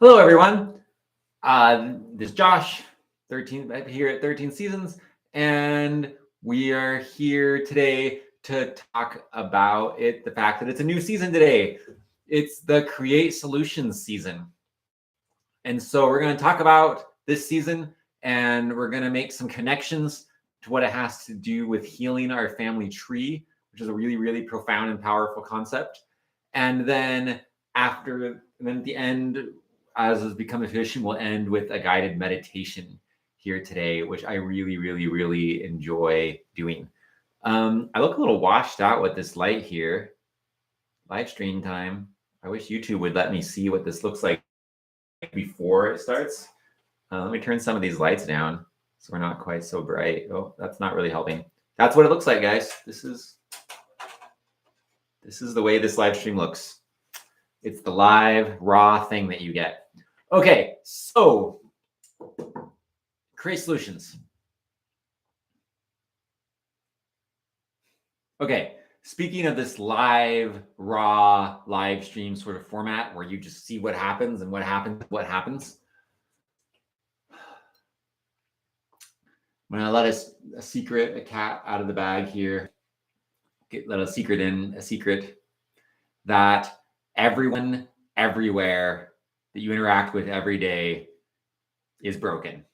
Hello, everyone. This is Josh, 13 here at 13 Seasons, and we are here today to talk about the fact that it's a new season today. It's the Create Solutions season. And so we're going to talk about this season, and we're going to make some connections to what it has to do with healing our family tree, which is a really, really profound and powerful concept. And then at the end, as has become a tradition, we'll end with a guided meditation here today, which I really, really, really enjoy doing. I look a little washed out with this light here. Live stream time. I wish YouTube would let me see what this looks like before it starts. Let me turn some of these lights down so we're not quite so bright. Oh, that's not really helping. That's what it looks like, guys. This is the way this live stream looks. It's the live, raw thing that you get. Okay, so Create Solutions. Okay, speaking of this live, raw, live stream sort of format where you just see what happens and what happens. I'm gonna let a cat out of the bag here. Let a secret that everyone, everywhere that you interact with every day is broken.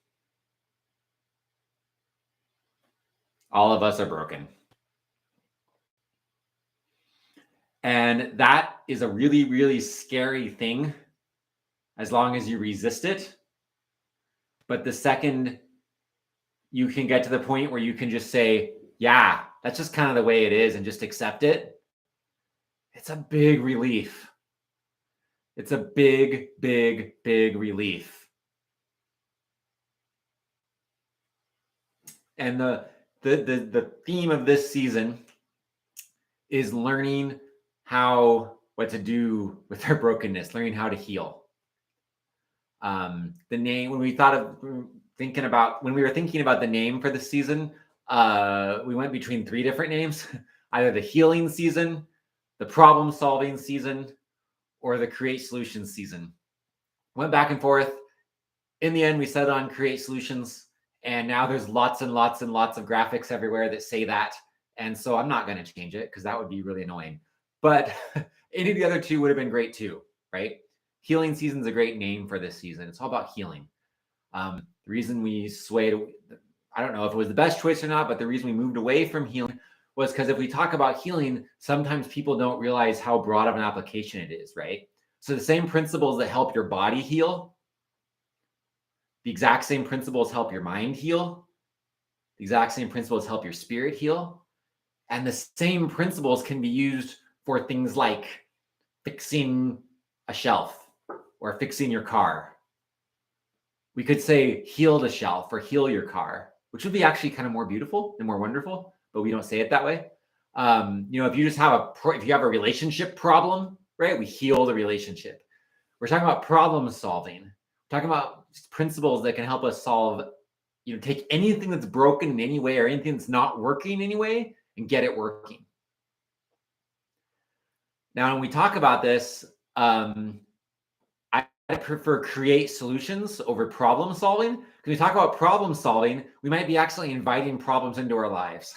All of us are broken. And that is a really, really scary thing as long as you resist it. But the second you can get to the point where you can just say, yeah, that's just kind of the way it is, and just accept it, it's a big relief. It's a big, big, big relief. And the theme of this season is learning what to do with our brokenness, learning how to heal. The name, when we were thinking about the name for the season, we went between 3 different names: either the healing season, the problem solving season, or the Create Solutions season. Went back and forth. In the end, we settled on Create Solutions, and now there's lots and lots and lots of graphics everywhere that say that. And so I'm not going to change it because that would be really annoying. But any of the other 2 would have been great too, right? Healing season is a great name for this season. It's all about healing. The reason we swayed, I don't know if it was the best choice or not, but the reason we moved away from healing was because if we talk about healing, sometimes people don't realize how broad of an application it is, right? So the same principles that help your body heal, the exact same principles help your mind heal, the exact same principles help your spirit heal, and the same principles can be used for things like fixing a shelf or fixing your car. We could say heal the shelf or heal your car, which would be actually kind of more beautiful and more wonderful, but we don't say it that way. If you just have if you have a relationship problem, right? We heal the relationship. We're talking about problem solving. We're talking about principles that can help us solve, take anything that's broken in any way or anything that's not working in any way and get it working. Now, when we talk about this, I prefer Create Solutions over problem solving. Because we talk about problem solving, we might be actually inviting problems into our lives.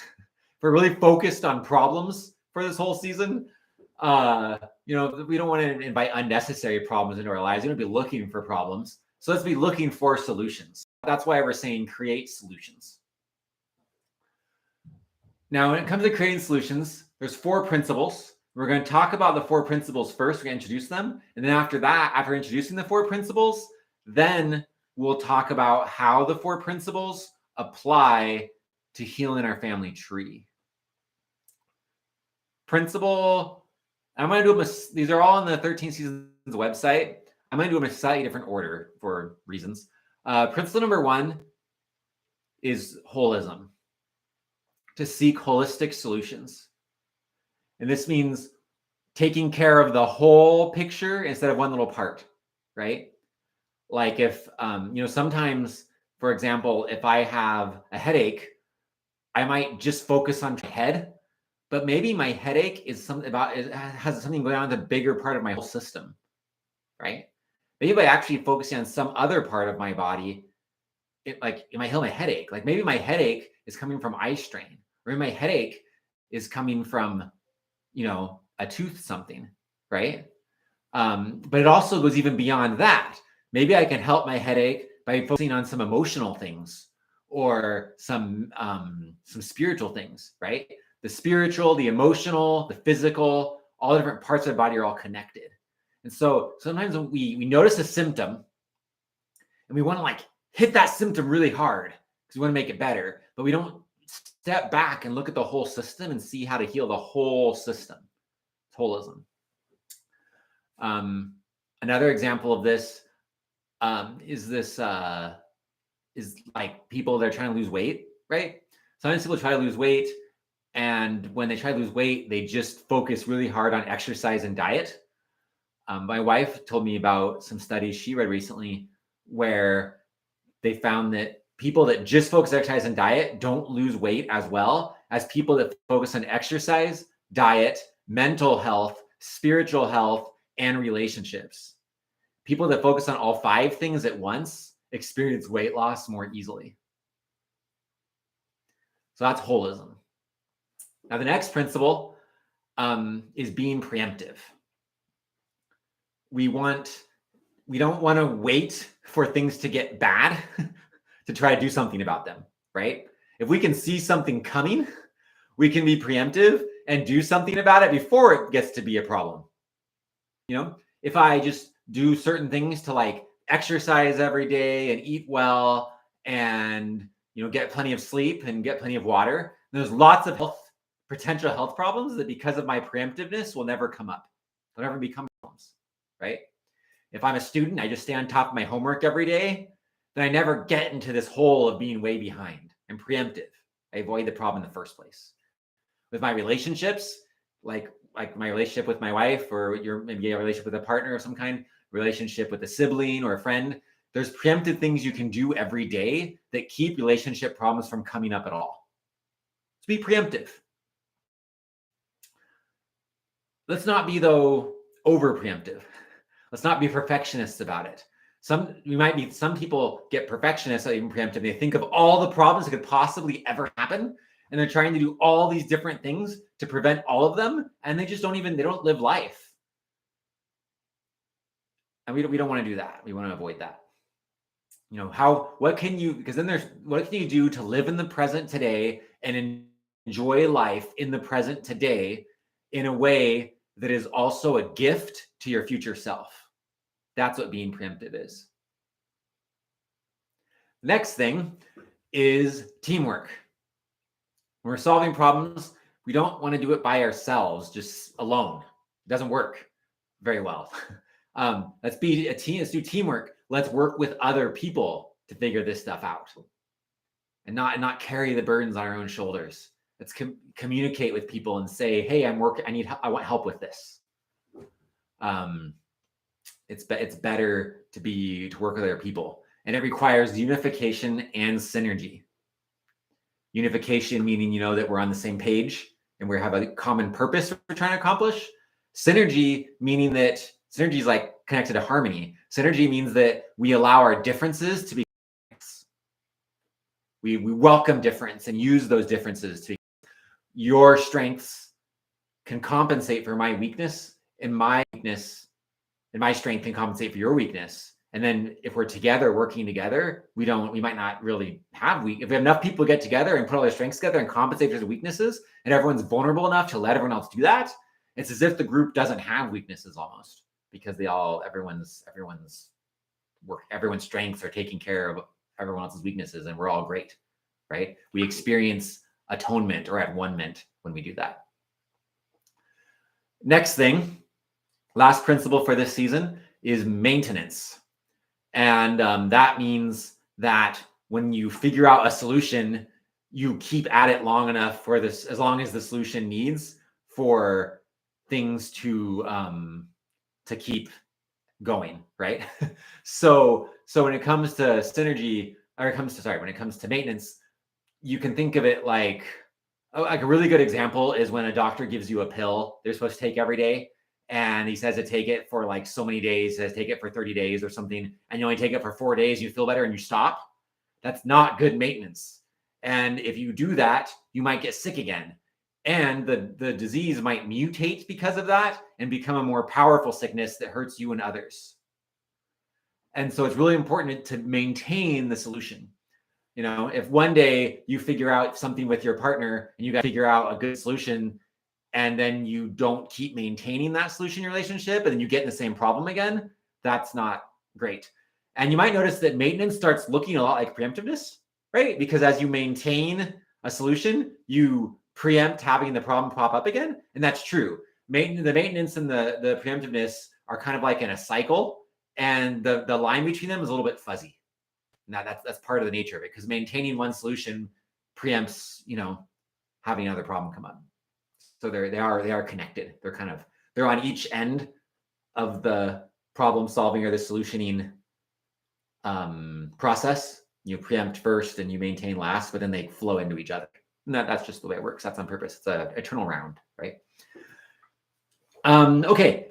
If we're really focused on problems for this whole season, we don't want to invite unnecessary problems into our lives. We don't be looking for problems. So let's be looking for solutions. That's why we're saying Create Solutions. Now, when it comes to creating solutions, there's 4 principles. We're going to talk about the 4 principles first. We're going to introduce them. And then after that, after introducing the 4 principles, then we'll talk about how the 4 principles apply to healing our family tree. Principle, I'm going to do them, these are all on the 13 Seasons website. I'm going to do them in a slightly different order for reasons. Principle number 1 is holism, to seek holistic solutions. And this means taking care of the whole picture instead of one little part, right? Like if, sometimes, for example, if I have a headache, I might just focus on my head, but maybe my headache is has something going on in the bigger part of my whole system, right? Maybe by actually focusing on some other part of my body, it might heal my headache. Like maybe my headache is coming from eye strain, or my headache is coming from, a tooth something, right? But it also goes even beyond that. Maybe I can help my headache by focusing on some emotional things or some spiritual things, right? The spiritual, the emotional, the physical, all the different parts of the body are all connected. And so sometimes when we notice a symptom and we want to hit that symptom really hard because we want to make it better, but we don't step back and look at the whole system and see how to heal the whole system. It's holism. Another example of this is like people that are trying to lose weight, right? Sometimes people try to lose weight, and when they try to lose weight, they just focus really hard on exercise and diet. My wife told me about some studies she read recently where they found that people that just focus on exercise and diet don't lose weight as well as people that focus on exercise, diet, mental health, spiritual health, and relationships. People that focus on all 5 things at once experience weight loss more easily. So that's holism. Now, the next principle is being preemptive. We don't want to wait for things to get bad to try to do something about them, right? If we can see something coming, we can be preemptive and do something about it before it gets to be a problem. If I just do certain things to exercise every day and eat well and get plenty of sleep and get plenty of water, there's lots of potential health problems that because of my preemptiveness will never come up. They'll never become problems, right? If I'm a student, I just stay on top of my homework every day, then I never get into this hole of being way behind. I'm preemptive. I avoid the problem in the first place. With my relationships, like my relationship with my wife, or maybe a relationship with a partner of some kind, relationship with a sibling or a friend, there's preemptive things you can do every day that keep relationship problems from coming up at all. So be preemptive. Let's not be, though, over preemptive. Let's not be perfectionists about it. Some people get perfectionists at even preemptive. They think of all the problems that could possibly ever happen, and they're trying to do all these different things to prevent all of them, and they just don't live life. And we don't want to do that. We want to avoid that. What can you do to live in the present today and enjoy life in the present today in a way that is also a gift to your future self? That's what being preemptive is. The next thing is teamwork. When we're solving problems, we don't want to do it by ourselves, just alone. It doesn't work very well. Let's be a team. Let's do teamwork. Let's work with other people to figure this stuff out, and not carry the burdens on our own shoulders. Let's communicate with people and say, "Hey, I want help with this." It's better to work with other people, and it requires unification and synergy. Unification meaning that we're on the same page and we have a common purpose we're trying to accomplish. Synergy meaning that synergy is like connected to harmony. Synergy means that we allow our differences to be. We welcome difference and use those differences to. Your strengths can compensate for my weakness, and my weakness and my strength can compensate for your weakness. And then if we're together, working together, we might not really have if we have enough people get together and put all their strengths together and compensate for their weaknesses, and everyone's vulnerable enough to let everyone else do that, it's as if the group doesn't have weaknesses almost, because everyone's strengths are taking care of everyone else's weaknesses, and we're all great, right? We experience atonement or at-one-ment when we do that. Next thing, last principle for this season is maintenance. And that means that when you figure out a solution, you keep at it long enough as long as the solution needs for things to keep going, right? So when it comes to synergy, when it comes to maintenance, you can think of it like a really good example is when a doctor gives you a pill they're supposed to take every day, and he says to take it for like so many days, says take it for 30 days or something, and you only take it for 4 days, you feel better and you stop. That's not good maintenance. And if you do that, you might get sick again. And the disease might mutate because of that and become a more powerful sickness that hurts you and others. And so it's really important to maintain the solution. You know, if one day you figure out something with your partner and you got to figure out a good solution, and then you don't keep maintaining that solution in your relationship, and then you get in the same problem again, that's not great. And you might notice that maintenance starts looking a lot like preemptiveness, right? Because as you maintain a solution, you preempt having the problem pop up again. And that's true. The maintenance and the preemptiveness are kind of like in a cycle, and the line between them is a little bit fuzzy. Now that's part of the nature of it, because maintaining one solution preempts, you know, having another problem come up. So they are connected. They're on each end of the problem solving or the solutioning process. You preempt first and you maintain last, but then they flow into each other. And that's just the way it works. That's on purpose. It's an eternal round, right? Okay.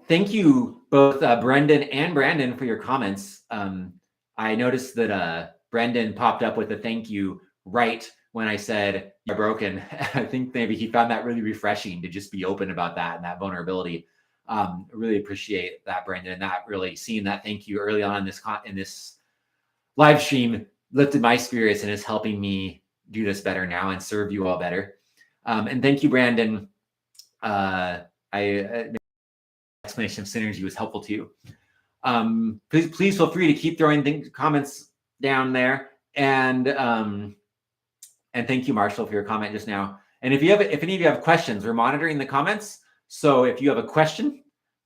Thank you both Brendan and Brandon for your comments. I noticed that Brendan popped up with a thank you right when I said you're broken. I think maybe he found that really refreshing to just be open about that and that vulnerability. Really appreciate that, Brendan, and that really seeing that thank you early on in this live stream lifted my spirits and is helping me do this better now and serve you all better. And thank you, Brandon. Explanation of synergy was helpful to you. Please feel free to keep throwing comments down there. And thank you, Marshall, for your comment just now. And if any of you have questions, we're monitoring the comments. So if you have a question,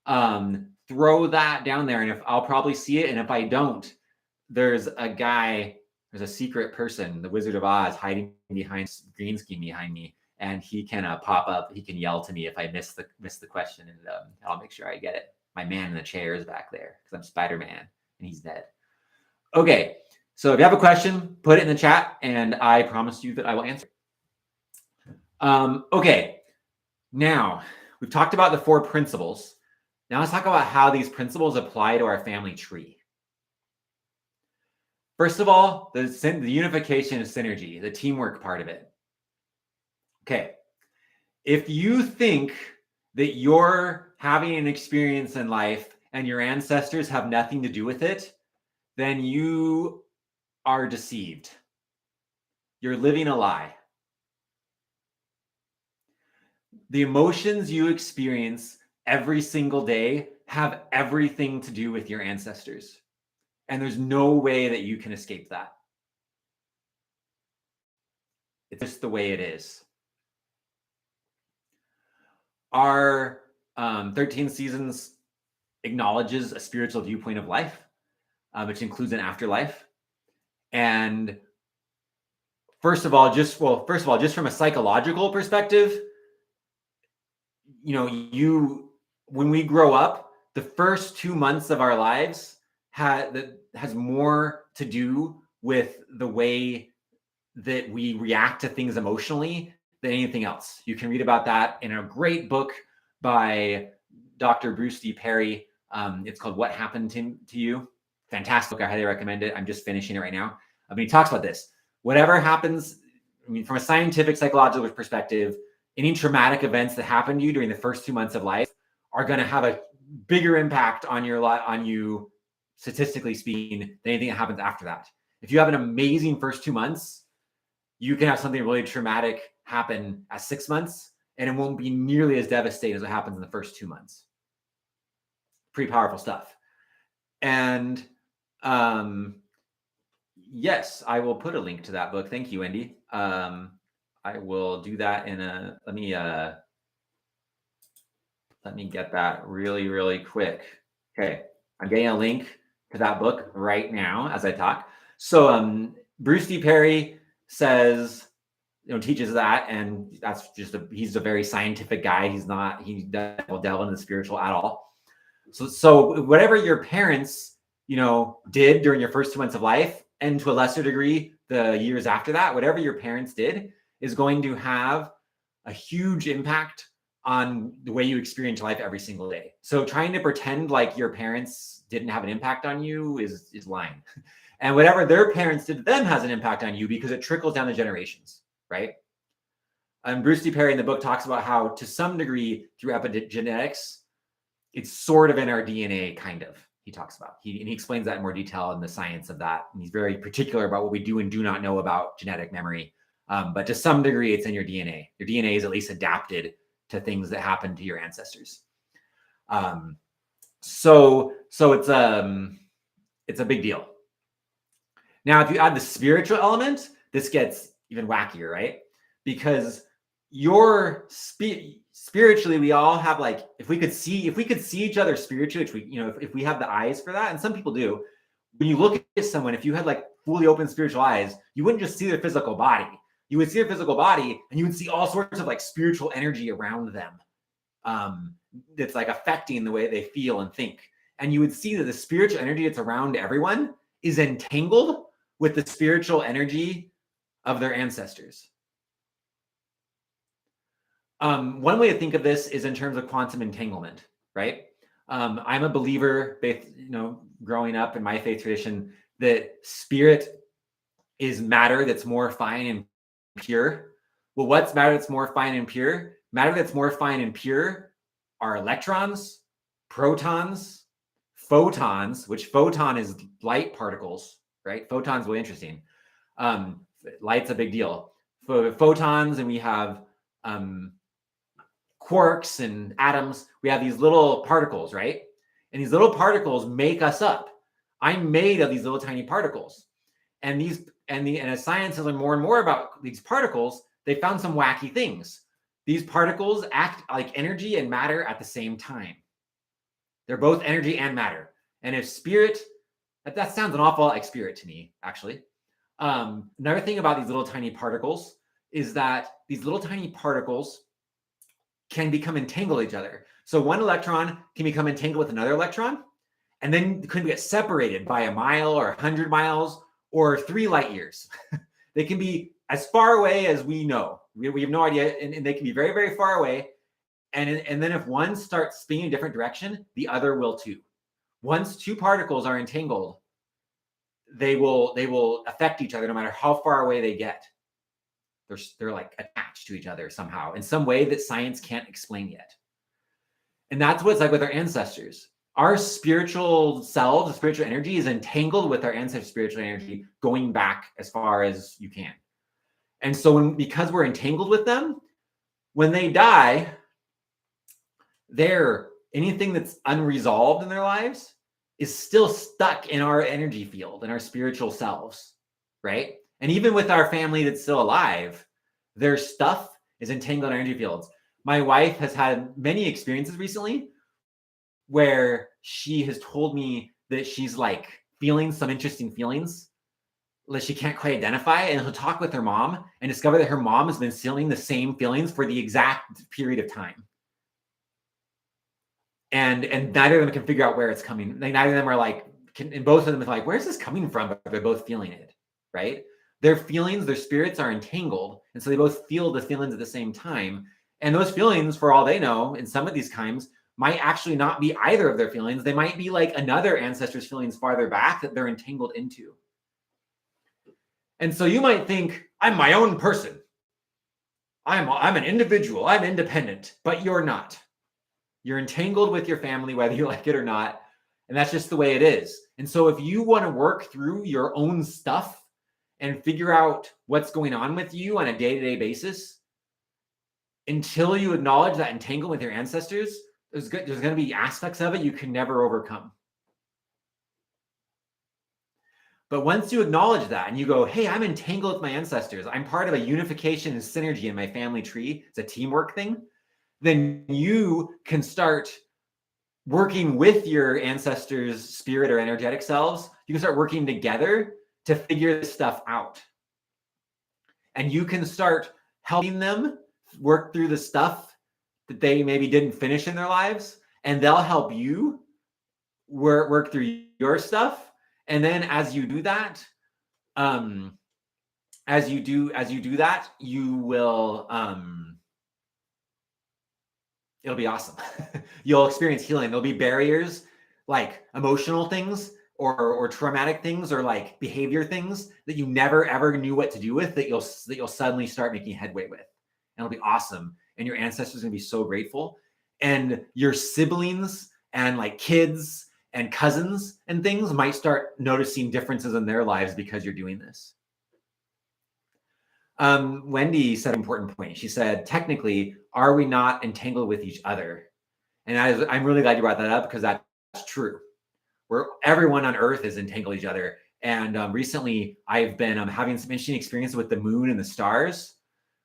throw that down there, and I'll probably see it. And if I don't, there's a secret person, the Wizard of Oz, hiding behind green screen behind me, and he can pop up. He can yell to me if I miss the question, and I'll make sure I get it. My man in the chair is back there because I'm Spider-Man and he's dead. Okay. So if you have a question, put it in the chat, and I promise you that I will answer. Okay, now we've talked about the 4 principles. Now let's talk about how these principles apply to our family tree. First of all, the unification of synergy, the teamwork part of it. Okay, if you think that you're having an experience in life and your ancestors have nothing to do with it, then you are deceived. You're living a lie. The emotions you experience every single day have everything to do with your ancestors. And there's no way that you can escape that. It's just the way it is. Our 13 Seasons acknowledges a spiritual viewpoint of life, which includes an afterlife. And first of all, just from a psychological perspective, when we grow up, the first 2 months of our lives has more to do with the way that we react to things emotionally than anything else. You can read about that in a great book by Dr. Bruce D. Perry. It's called What Happened to You. Fantastic. I highly recommend it. I'm just finishing it right now. He talks about this. Whatever happens, from a scientific, psychological perspective, any traumatic events that happen to you during the first 2 months of life are going to have a bigger impact on you, statistically speaking, than anything that happens after that. If you have an amazing first 2 months, you can have something really traumatic happen at 6 months, and it won't be nearly as devastating as what happens in the first 2 months. Pretty powerful stuff. And yes, I will put a link to that book. Thank you, Wendy. I will do that let me get that really, really quick. Okay. I'm getting a link to that book right now as I talk. So Bruce D. Perry teaches that, and that's he's a very scientific guy. He doesn't delve into the spiritual at all. So whatever your parents, did during your first 2 months of life, and to a lesser degree, the years after that, whatever your parents did is going to have a huge impact on the way you experience life every single day. So trying to pretend like your parents didn't have an impact on you is lying. And whatever their parents did to them has an impact on you because it trickles down the generations, right? And Bruce D. Perry in the book talks about how, to some degree, through epigenetics, it's sort of in our DNA, kind of. He talks about. He explains that in more detail in the science of that. And he's very particular about what we do and do not know about genetic memory. But to some degree, it's in your DNA. Your DNA is at least adapted to things that happened to your ancestors. So it's a big deal. Now, if you add the spiritual element, this gets even wackier, right? Because spiritually, we all have, like, if we could see each other spiritually, which if we have the eyes for that, and some people do, when you look at someone, if you had like fully open spiritual eyes, you wouldn't just see their physical body. You would see their physical body, and you would see all sorts of like spiritual energy around them. That's like affecting the way they feel and think. And you would see that the spiritual energy that's around everyone is entangled with the spiritual energy of their ancestors. One way to think of this is in terms of quantum entanglement, right? I'm a believer, growing up in my faith tradition, that spirit is matter that's more fine and pure. Well, what's matter that's more fine and pure? Matter that's more fine and pure are electrons, protons, photons, which photon is light particles, right? Photons really interesting. Light's a big deal. Photons, and we have quarks and atoms. We have these little particles, right? And these little particles make us up. I'm made of these little tiny particles. And as science has learned more and more about these particles, they found some wacky things. These particles act like energy and matter at the same time. They're both energy and matter. And if spirit, that sounds an awful lot like spirit to me, actually. Another thing about these little tiny particles is that these little tiny particles can become entangled with each other. So one electron can become entangled with another electron, and then could get separated by a mile or 100 miles or 3 light years. They can be as far away as we know. We have no idea, and they can be very, very far away. And then if one starts spinning in a different direction, the other will too. Once two particles are entangled, they will affect each other no matter how far away they get. They're like attached to each other somehow in some way that science can't explain yet. And that's what it's like with our ancestors. Our spiritual selves, the spiritual energy, is entangled with our ancestors' spiritual energy going back as far as you can. And so because we're entangled with them, when they die, anything that's unresolved in their lives is still stuck in our energy field, in our spiritual selves, right? And even with our family that's still alive, their stuff is entangled in energy fields. My wife has had many experiences recently where she has told me that she's like feeling some interesting feelings that she can't quite identify. And she'll talk with her mom and discover that her mom has been feeling the same feelings for the exact period of time. And neither of them can figure out where it's coming. Neither of them are like, and both of them are like, where's this coming from? But they're both feeling it, right? Their feelings, their spirits are entangled. And so they both feel the feelings at the same time. And those feelings, for all they know, in some of these times, might actually not be either of their feelings. They might be like another ancestor's feelings farther back that they're entangled into. And so you might think, I'm my own person. I'm an individual. I'm independent. But you're not. You're entangled with your family, whether you like it or not. And that's just the way it is. And so if you want to work through your own stuff and figure out what's going on with you on a day-to-day basis, until you acknowledge that entanglement with your ancestors, there's going to be aspects of it you can never overcome. But once you acknowledge that and you go, hey, I'm entangled with my ancestors, I'm part of a unification and synergy in my family tree, it's a teamwork thing, then you can start working with your ancestors' spirit or energetic selves. You can start working together to figure this stuff out. And you can start helping them work through the stuff that they maybe didn't finish in their lives, and they'll help you work through your stuff. And then as you do that, you will it'll be awesome. You'll experience healing. There'll be barriers like emotional things or traumatic things or like behavior things that you never ever knew what to do with that you'll suddenly start making headway with. And it'll be awesome. And your ancestors are going to be so grateful. And your siblings and like kids and cousins and things might start noticing differences in their lives because you're doing this. Wendy said an important point. She said, technically, are we not entangled with each other? And I'm really glad you brought that up because that's true. Where everyone on Earth is entangled with each other. And recently, I've been having some interesting experiences with the moon and the stars,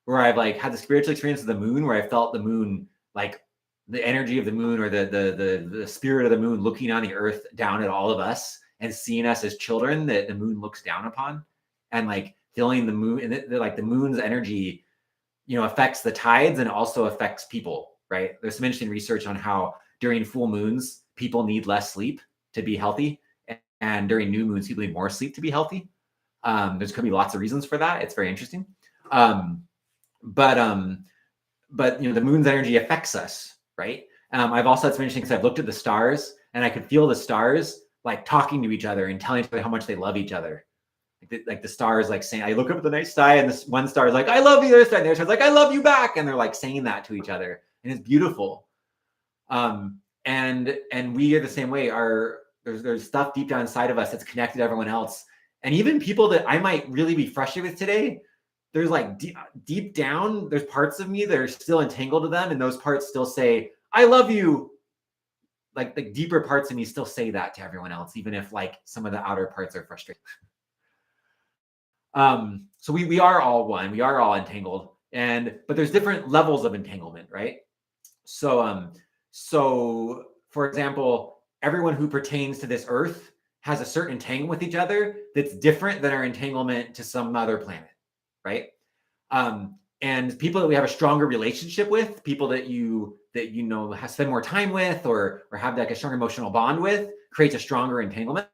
where I've like had the spiritual experience of the moon, where I felt the moon, like the energy of the moon or the spirit of the moon looking on the Earth down at all of us and seeing us as children that the moon looks down upon, and like feeling the moon and like the moon's energy, affects the tides and also affects people, right? There's some interesting research on how during full moons, people need less sleep to be healthy. And during new moons, people need more sleep to be healthy. There's could be lots of reasons for that. It's very interesting. But the moon's energy affects us, right? I've also had some interesting because I've looked at the stars and I could feel the stars like talking to each other and telling each other how much they love each other. Like the stars, like saying, I look up at the night sky and this one star is like, I love you. The other star, and the other star's like, I love you back. And they're like saying that to each other. And it's beautiful. And we are the same way. There's stuff deep down inside of us that's connected to everyone else. And even people that I might really be frustrated with today, there's like deep down, there's parts of me that are still entangled to them. And those parts still say, I love you. Like the deeper parts of me still say that to everyone else, even if like some of the outer parts are frustrated. So we are all one, we are all entangled, but there's different levels of entanglement, right? So for example, everyone who pertains to this earth has a certain entanglement with each other that's different than our entanglement to some other planet, right? And people that we have a stronger relationship with, people that spend more time with or have like a stronger emotional bond with, creates a stronger entanglement.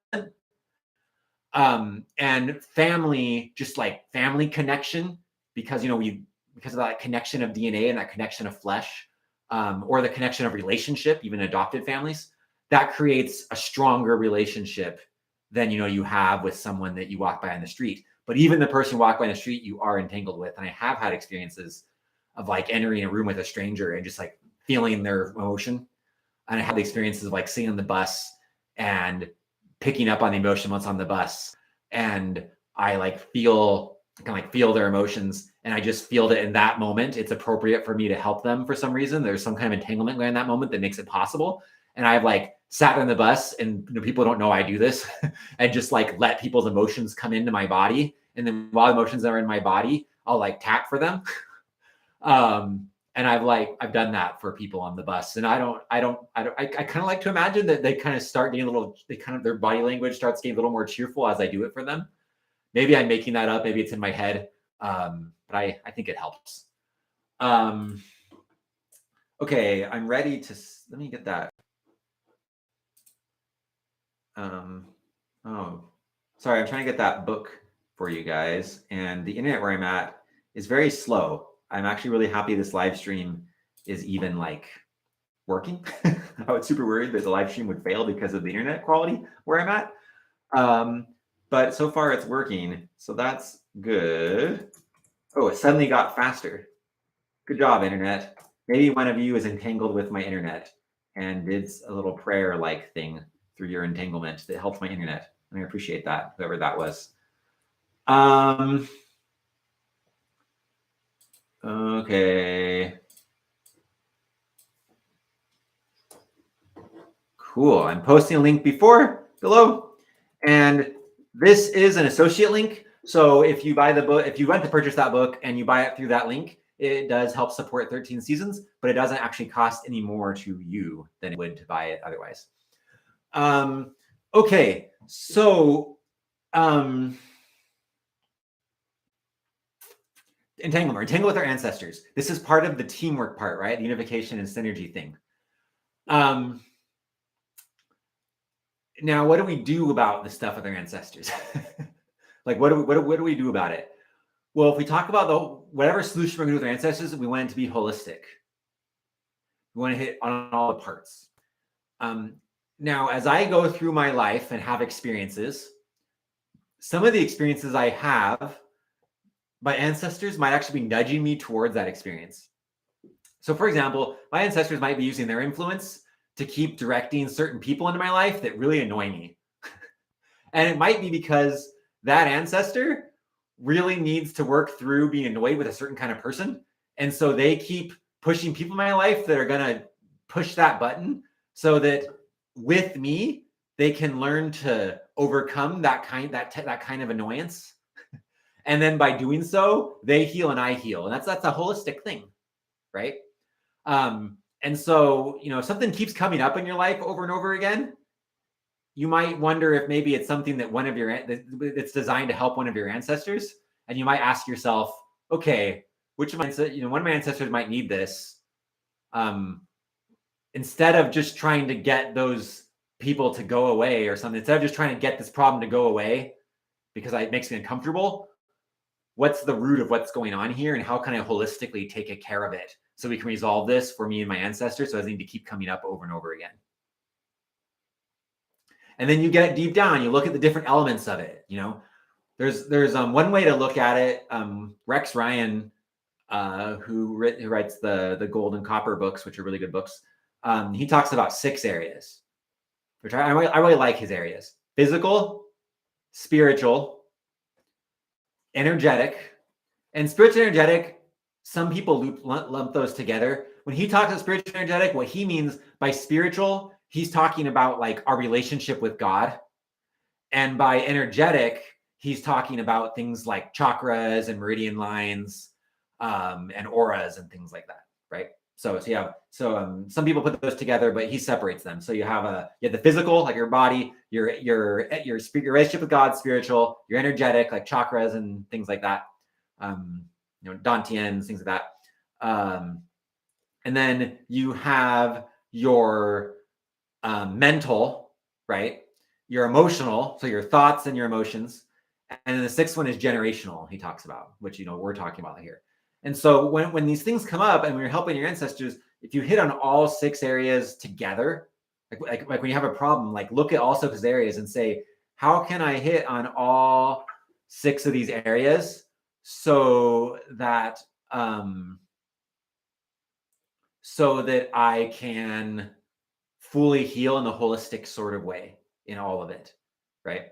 And family, just like family connection, because because of that connection of DNA and that connection of flesh, or the connection of relationship, even adopted families, that creates a stronger relationship than you have with someone that you walk by on the street. But even the person you walk by on the street, you are entangled with. And I have had experiences of like entering a room with a stranger and just like feeling their emotion. And I had the experiences of like sitting on the bus and picking up on the emotion once on the bus, and I feel their emotions, and I just feel that in that moment it's appropriate for me to help them for some reason. There's some kind of entanglement going in that moment that makes it possible. And I've like sat on the bus, and people don't know I do this, and just like let people's emotions come into my body, and then while emotions are in my body, I'll like tap for them. And I've done that for people on the bus, and I kind of like to imagine that they kind of start getting their body language starts getting a little more cheerful as I do it for them. Maybe I'm making that up. Maybe it's in my head. But I think it helps. Okay, I'm ready to, let me get that. Oh, sorry. I'm trying to get that book for you guys, and the internet where I'm at is very slow. I'm actually really happy this live stream is even like working. I was super worried that the live stream would fail because of the internet quality where I'm at. But so far it's working, so that's good. Oh, it suddenly got faster. Good job, internet. Maybe one of you is entangled with my internet and did a little prayer-like thing through your entanglement that helped my internet. And I appreciate that, whoever that was. Okay. Cool. I'm posting a link below. And this is an associate link. So if you buy the book, if you went to purchase that book and you buy it through that link, it does help support 13 seasons, but it doesn't actually cost any more to you than it would to buy it otherwise. Okay. So, entangle with our ancestors. This is part of the teamwork part, right? The unification and synergy thing. Now, what do we do about the stuff with our ancestors? Like, what do we do about it? Well, if we talk about whatever solution we're going to do with our ancestors, we want it to be holistic. We want to hit on all the parts. Now, as I go through my life and have experiences, some of the experiences I have, my ancestors might actually be nudging me towards that experience. So, for example, my ancestors might be using their influence to keep directing certain people into my life that really annoy me. And it might be because that ancestor really needs to work through being annoyed with a certain kind of person. And so they keep pushing people in my life that are going to push that button so that with me, they can learn to overcome that kind of annoyance. And then by doing so, they heal and I heal. And that's a holistic thing, right? And so, if something keeps coming up in your life over and over again, you might wonder if maybe it's something that it's designed to help one of your ancestors. And you might ask yourself, okay, which of my, one of my ancestors might need this. Instead of just trying to get those people to go away or something, instead of just trying to get this problem to go away because it makes me uncomfortable, what's the root of what's going on here and how can I holistically take care of it so we can resolve this for me and my ancestors so it doesn't need to keep coming up over and over again. And then you get deep down, you look at the different elements of it. There's one way to look at it. Rex Ryan, who writes the Gold and Copper books, which are really good books, he talks about 6 areas, which I really like his areas: physical, spiritual, energetic. And spiritual and energetic, some people lump those together. When he talks about spiritual and energetic, what he means by spiritual, he's talking about like our relationship with God. And by energetic, he's talking about things like chakras and meridian lines, and auras and things like that, right? So some people put those together, but he separates them. So you have the physical, like your body, your relationship with God, spiritual, your energetic, like chakras and things like that, dantians, things like that. And then you have your mental, right? Your emotional, so your thoughts and your emotions. And then the 6th one is generational, he talks about, which, we're talking about here. And so when these things come up and when you're helping your ancestors, if you hit on all 6 areas together, like when you have a problem, like look at all 6 areas and say, how can I hit on all 6 of these areas so that I can fully heal in a holistic sort of way in all of it, right?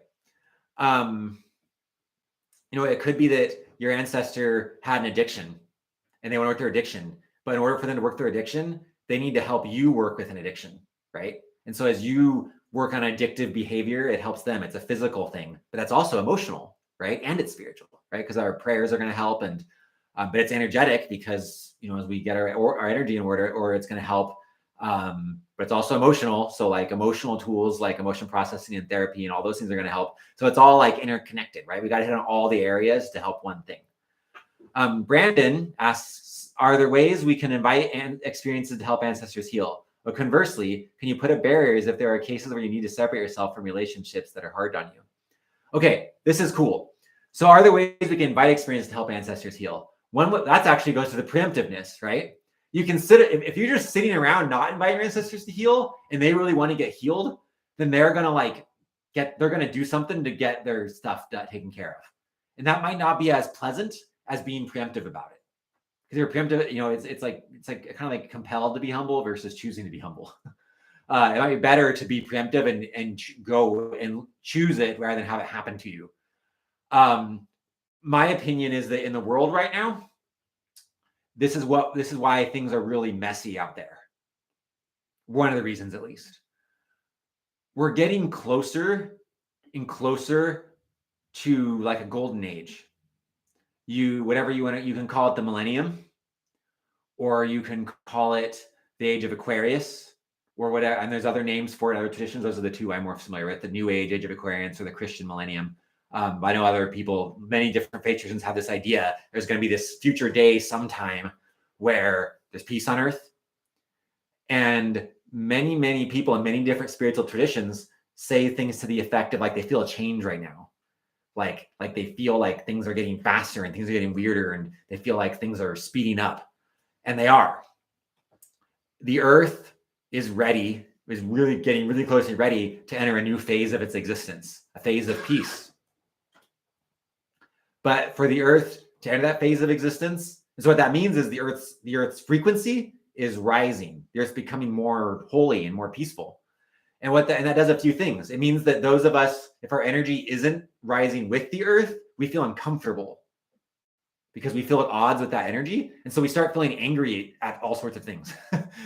It could be that your ancestor had an addiction and they want to work their addiction, but in order for them to work their addiction, they need to help you work with an addiction, right? And so as you work on addictive behavior, it helps them. It's a physical thing, but that's also emotional, right? And it's spiritual, right? Because our prayers are going to help, and but it's energetic because as we get our energy in order, or it's going to help. But it's also emotional. So like emotional tools like emotion processing and therapy and all those things are going to help. So it's all like interconnected, right? We got to hit on all the areas to help one thing. Brandon asks, are there ways we can invite experiences to help ancestors heal? But conversely, can you put up barriers if there are cases where you need to separate yourself from relationships that are hard on you? Okay, this is cool. So are there ways we can invite experiences to help ancestors heal? One, that actually goes to the preemptiveness, right? You can if you're just sitting around not inviting your ancestors to heal and they really want to get healed, then they're going to do something to get their stuff taken care of. And that might not be as pleasant as being preemptive about it. Because you're preemptive, it's like kind of like compelled to be humble versus choosing to be humble. It might be better to be preemptive and go and choose it rather than have it happen to you. My opinion is that in the world right now, this is why things are really messy out there. One of the reasons, at least. We're getting closer and closer to like a golden age. Whatever you want to, you can call it the millennium, or you can call it the age of Aquarius, or whatever. And there's other names for it, other traditions. Those are the 2 I'm more familiar with: the New Age, Age of Aquarius, or the Christian millennium. I know other people, many different faith traditions have this idea. There's going to be this future day sometime where there's peace on earth. And many, many people in many different spiritual traditions say things to the effect of like they feel a change right now. Like they feel like things are getting faster and things are getting weirder and they feel like things are speeding up. And they are. the Earth is really getting really close and ready to enter a new phase of its existence, a phase of peace. But for the Earth to enter that phase of existence, and so what that means is the Earth's frequency is rising. The Earth's becoming more holy and more peaceful. And that does a few things. It means that those of us, if our energy isn't rising with the Earth, we feel uncomfortable because we feel at odds with that energy. And so we start feeling angry at all sorts of things.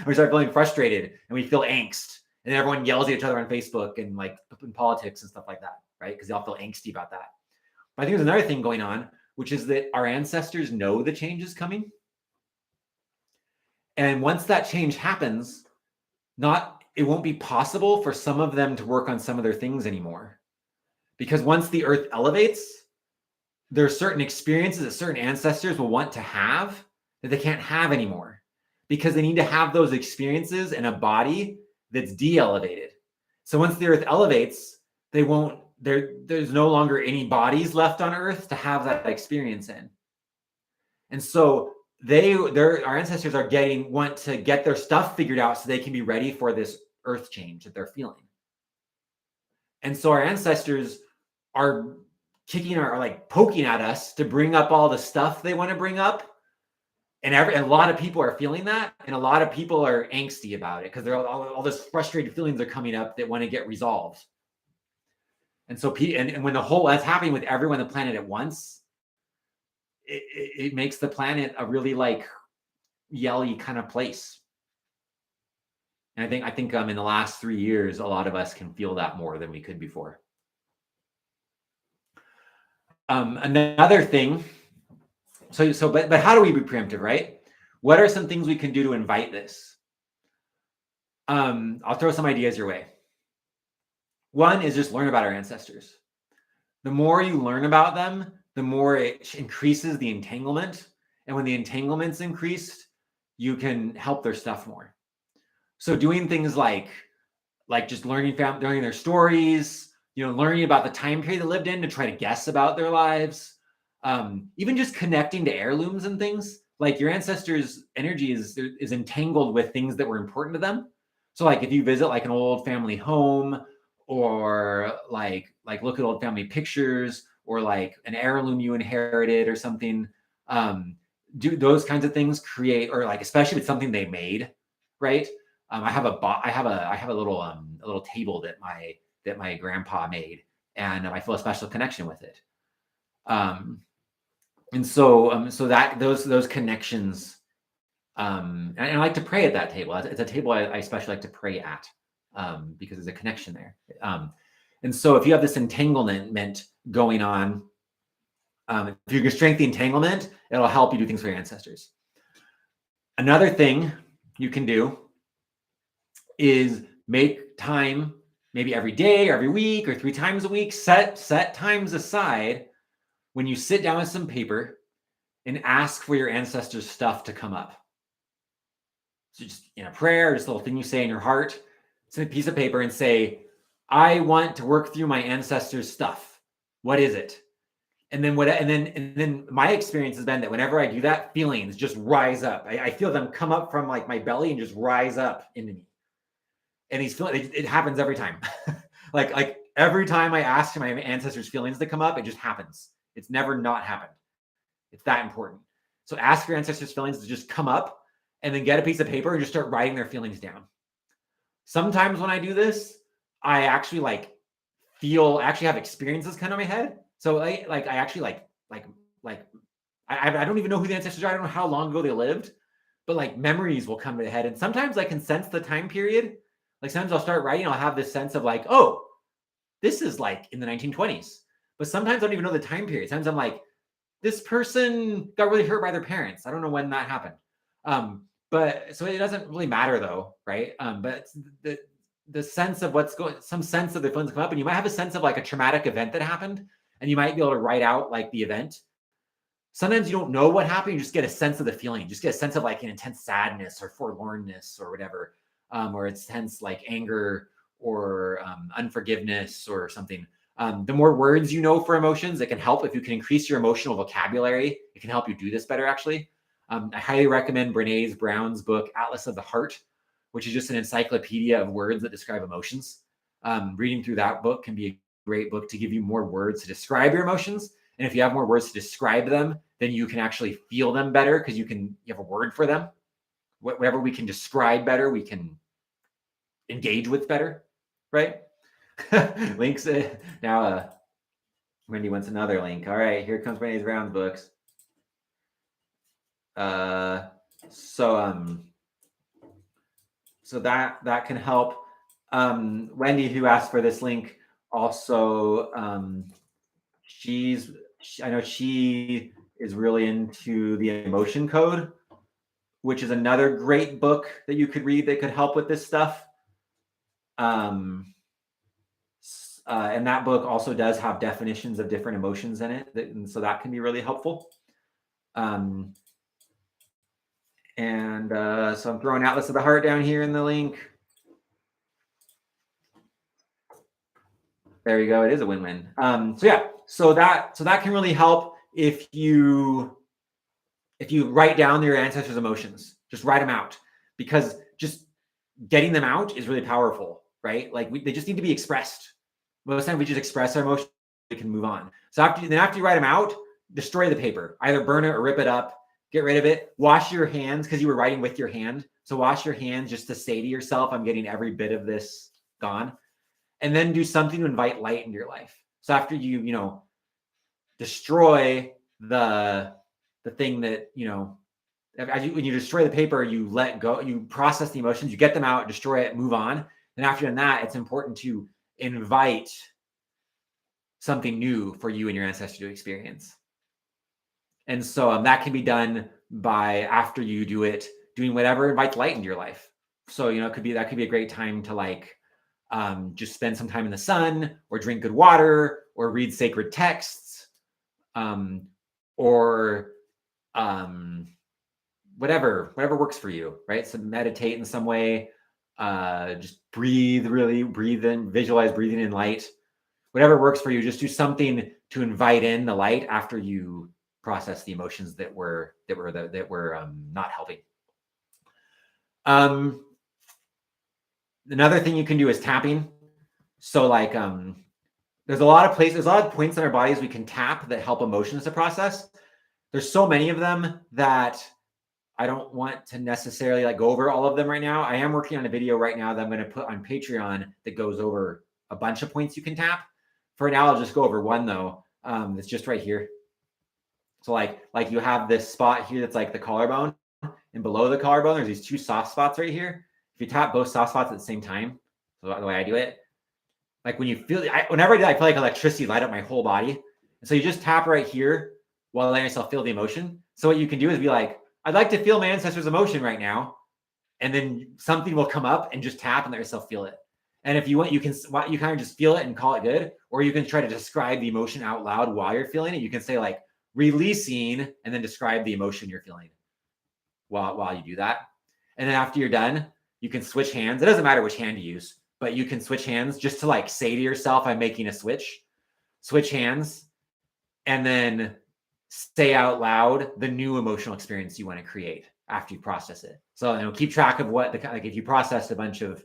We start feeling frustrated and we feel angst. And everyone yells at each other on Facebook and like in politics and stuff like that, right? Because they all feel angsty about that. But I think there's another thing going on, which is that our ancestors know the change is coming. And once that change happens, it won't be possible for some of them to work on some of their things anymore. Because once the Earth elevates, there are certain experiences that certain ancestors will want to have that they can't have anymore because they need to have those experiences in a body that's de-elevated. So once the Earth elevates, there's no longer any bodies left on Earth to have that experience in. And so our ancestors want to get their stuff figured out so they can be ready for this Earth change that they're feeling. And so our ancestors are poking at us to bring up all the stuff they want to bring up. And a lot of people are feeling that. And a lot of people are angsty about it because all those frustrated feelings are coming up that want to get resolved. And so, and when that's happening with everyone on the planet at once, it makes the planet a really like yelly kind of place. And I think in the last 3 years, a lot of us can feel that more than we could before. Another thing, but how do we be preemptive, right? What are some things we can do to invite this? I'll throw some ideas your way. One is just learn about our ancestors. The more you learn about them, the more it increases the entanglement. And when the entanglement's increased, you can help their stuff more. So doing things like just learning their stories, learning about the time period they lived in to try to guess about their lives, even just connecting to heirlooms and things. Like your ancestors' energy is entangled with things that were important to them. So like if you visit like an old family home or like look at old family pictures or like an heirloom you inherited or something, do those kinds of things or like, especially if it's something they made, right? I have a little table that my grandpa made, and I feel a special connection with it. And so that those connections, and I like to pray at that table. It's a table I especially like to pray at, because there's a connection there. And so if you have this entanglement going on, if you can strengthen the entanglement, it'll help you do things for your ancestors. Another thing you can do is make time, maybe every day or every week or 3 times a week, set times aside when you sit down with some paper and ask for your ancestors' stuff to come up. So just in a prayer, just a little thing you say in your heart, send a piece of paper and say, I want to work through my ancestors' stuff. What is it? And then my experience has been that whenever I do that, feelings just rise up. I feel them come up from like my belly and just rise up into me. And these feelings, it happens every time. like every time I ask my ancestors' feelings to come up, it just happens. It's never not happened. It's that important. So ask your ancestors' feelings to just come up and then get a piece of paper and just start writing their feelings down. Sometimes when I do this, I actually have experiences kind of in my head. So I don't even know who the ancestors are. I don't know how long ago they lived, but like memories will come to the head. And sometimes I can sense the time period. Like sometimes I'll start writing, I'll have this sense of like, oh, this is like in the 1920s. But sometimes I don't even know the time period. Sometimes I'm like, this person got really hurt by their parents. I don't know when that happened. But so it doesn't really matter though, right? But the sense of some sense of the feelings come up, and you might have a sense of like a traumatic event that happened, and you might be able to write out like the event. Sometimes you don't know what happened. You just get a sense of the feeling. You just get a sense of like an intense sadness or forlornness or whatever, or it's intense like anger or unforgiveness or something. The more words you know for emotions, it can help. If you can increase your emotional vocabulary, it can help you do this better, actually. I highly recommend Brene Brown's book, Atlas of the Heart. which is just an encyclopedia of words that describe emotions. Reading through that book can be a great book to give you more words to describe your emotions. And if you have more words to describe them, then you can actually feel them better because you have a word for them. Whatever we can describe better, we can engage with better, right? Links. Now, Wendy wants another link. All right, here comes Wendy's Brown's books. So that can help. Wendy, who asked for this link, also I know she is really into the Emotion Code, which is another great book that you could read that could help with this stuff. And that book also does have definitions of different emotions in it, and so that can be really helpful. So I'm throwing Atlas of the Heart down here in the link. There you go. It is a win-win. So that can really help if you write down your ancestors' emotions. Just write them out, because just getting them out is really powerful, right? Like they just need to be expressed. Most of the time, we just express our emotions, we can move on. So after you write them out, destroy the paper. Either burn it or rip it up. Get rid of it. Wash your hands, because you were writing with your hand. So wash your hands just to say to yourself, I'm getting every bit of this gone. And then do something to invite light into your life. So after you destroy the thing that, when you destroy the paper, you let go, you process the emotions, you get them out, destroy it, move on. And after doing that, it's important to invite something new for you and your ancestor to experience. And so that can be done by, after you do it, doing whatever invites light into your life. So, that could be a great time to just spend some time in the sun, or drink good water, or read sacred texts, or whatever works for you, right? So meditate in some way, just breathe in, visualize breathing in light, whatever works for you. Just do something to invite in the light after you process the emotions that were not helping. Another thing you can do is tapping. So there's a lot of points in our bodies we can tap that help emotions to process. There's so many of them that I don't want to necessarily go over all of them right now. I am working on a video right now that I'm going to put on Patreon that goes over a bunch of points you can tap. For now, I'll just go over one though. It's just right here. So like you have this spot here that's like the collarbone, and below the collarbone, there's these two soft spots right here. If you tap both soft spots at the same time, so the way I do it, when you feel, whenever I do, I feel like electricity light up my whole body. And so you just tap right here while letting yourself feel the emotion. So what you can do is be like, I'd like to feel my ancestor's emotion right now. And then something will come up, and just tap and let yourself feel it. And if you want, you kind of just feel it and call it good. Or you can try to describe the emotion out loud while you're feeling it. You can say releasing, and then describe the emotion you're feeling while you do that. And then after you're done, you can switch hands. It doesn't matter which hand you use, but you can switch hands just to say to yourself, I'm making a switch hands, and then say out loud the new emotional experience you want to create after you process it. So keep track of what if you processed a bunch of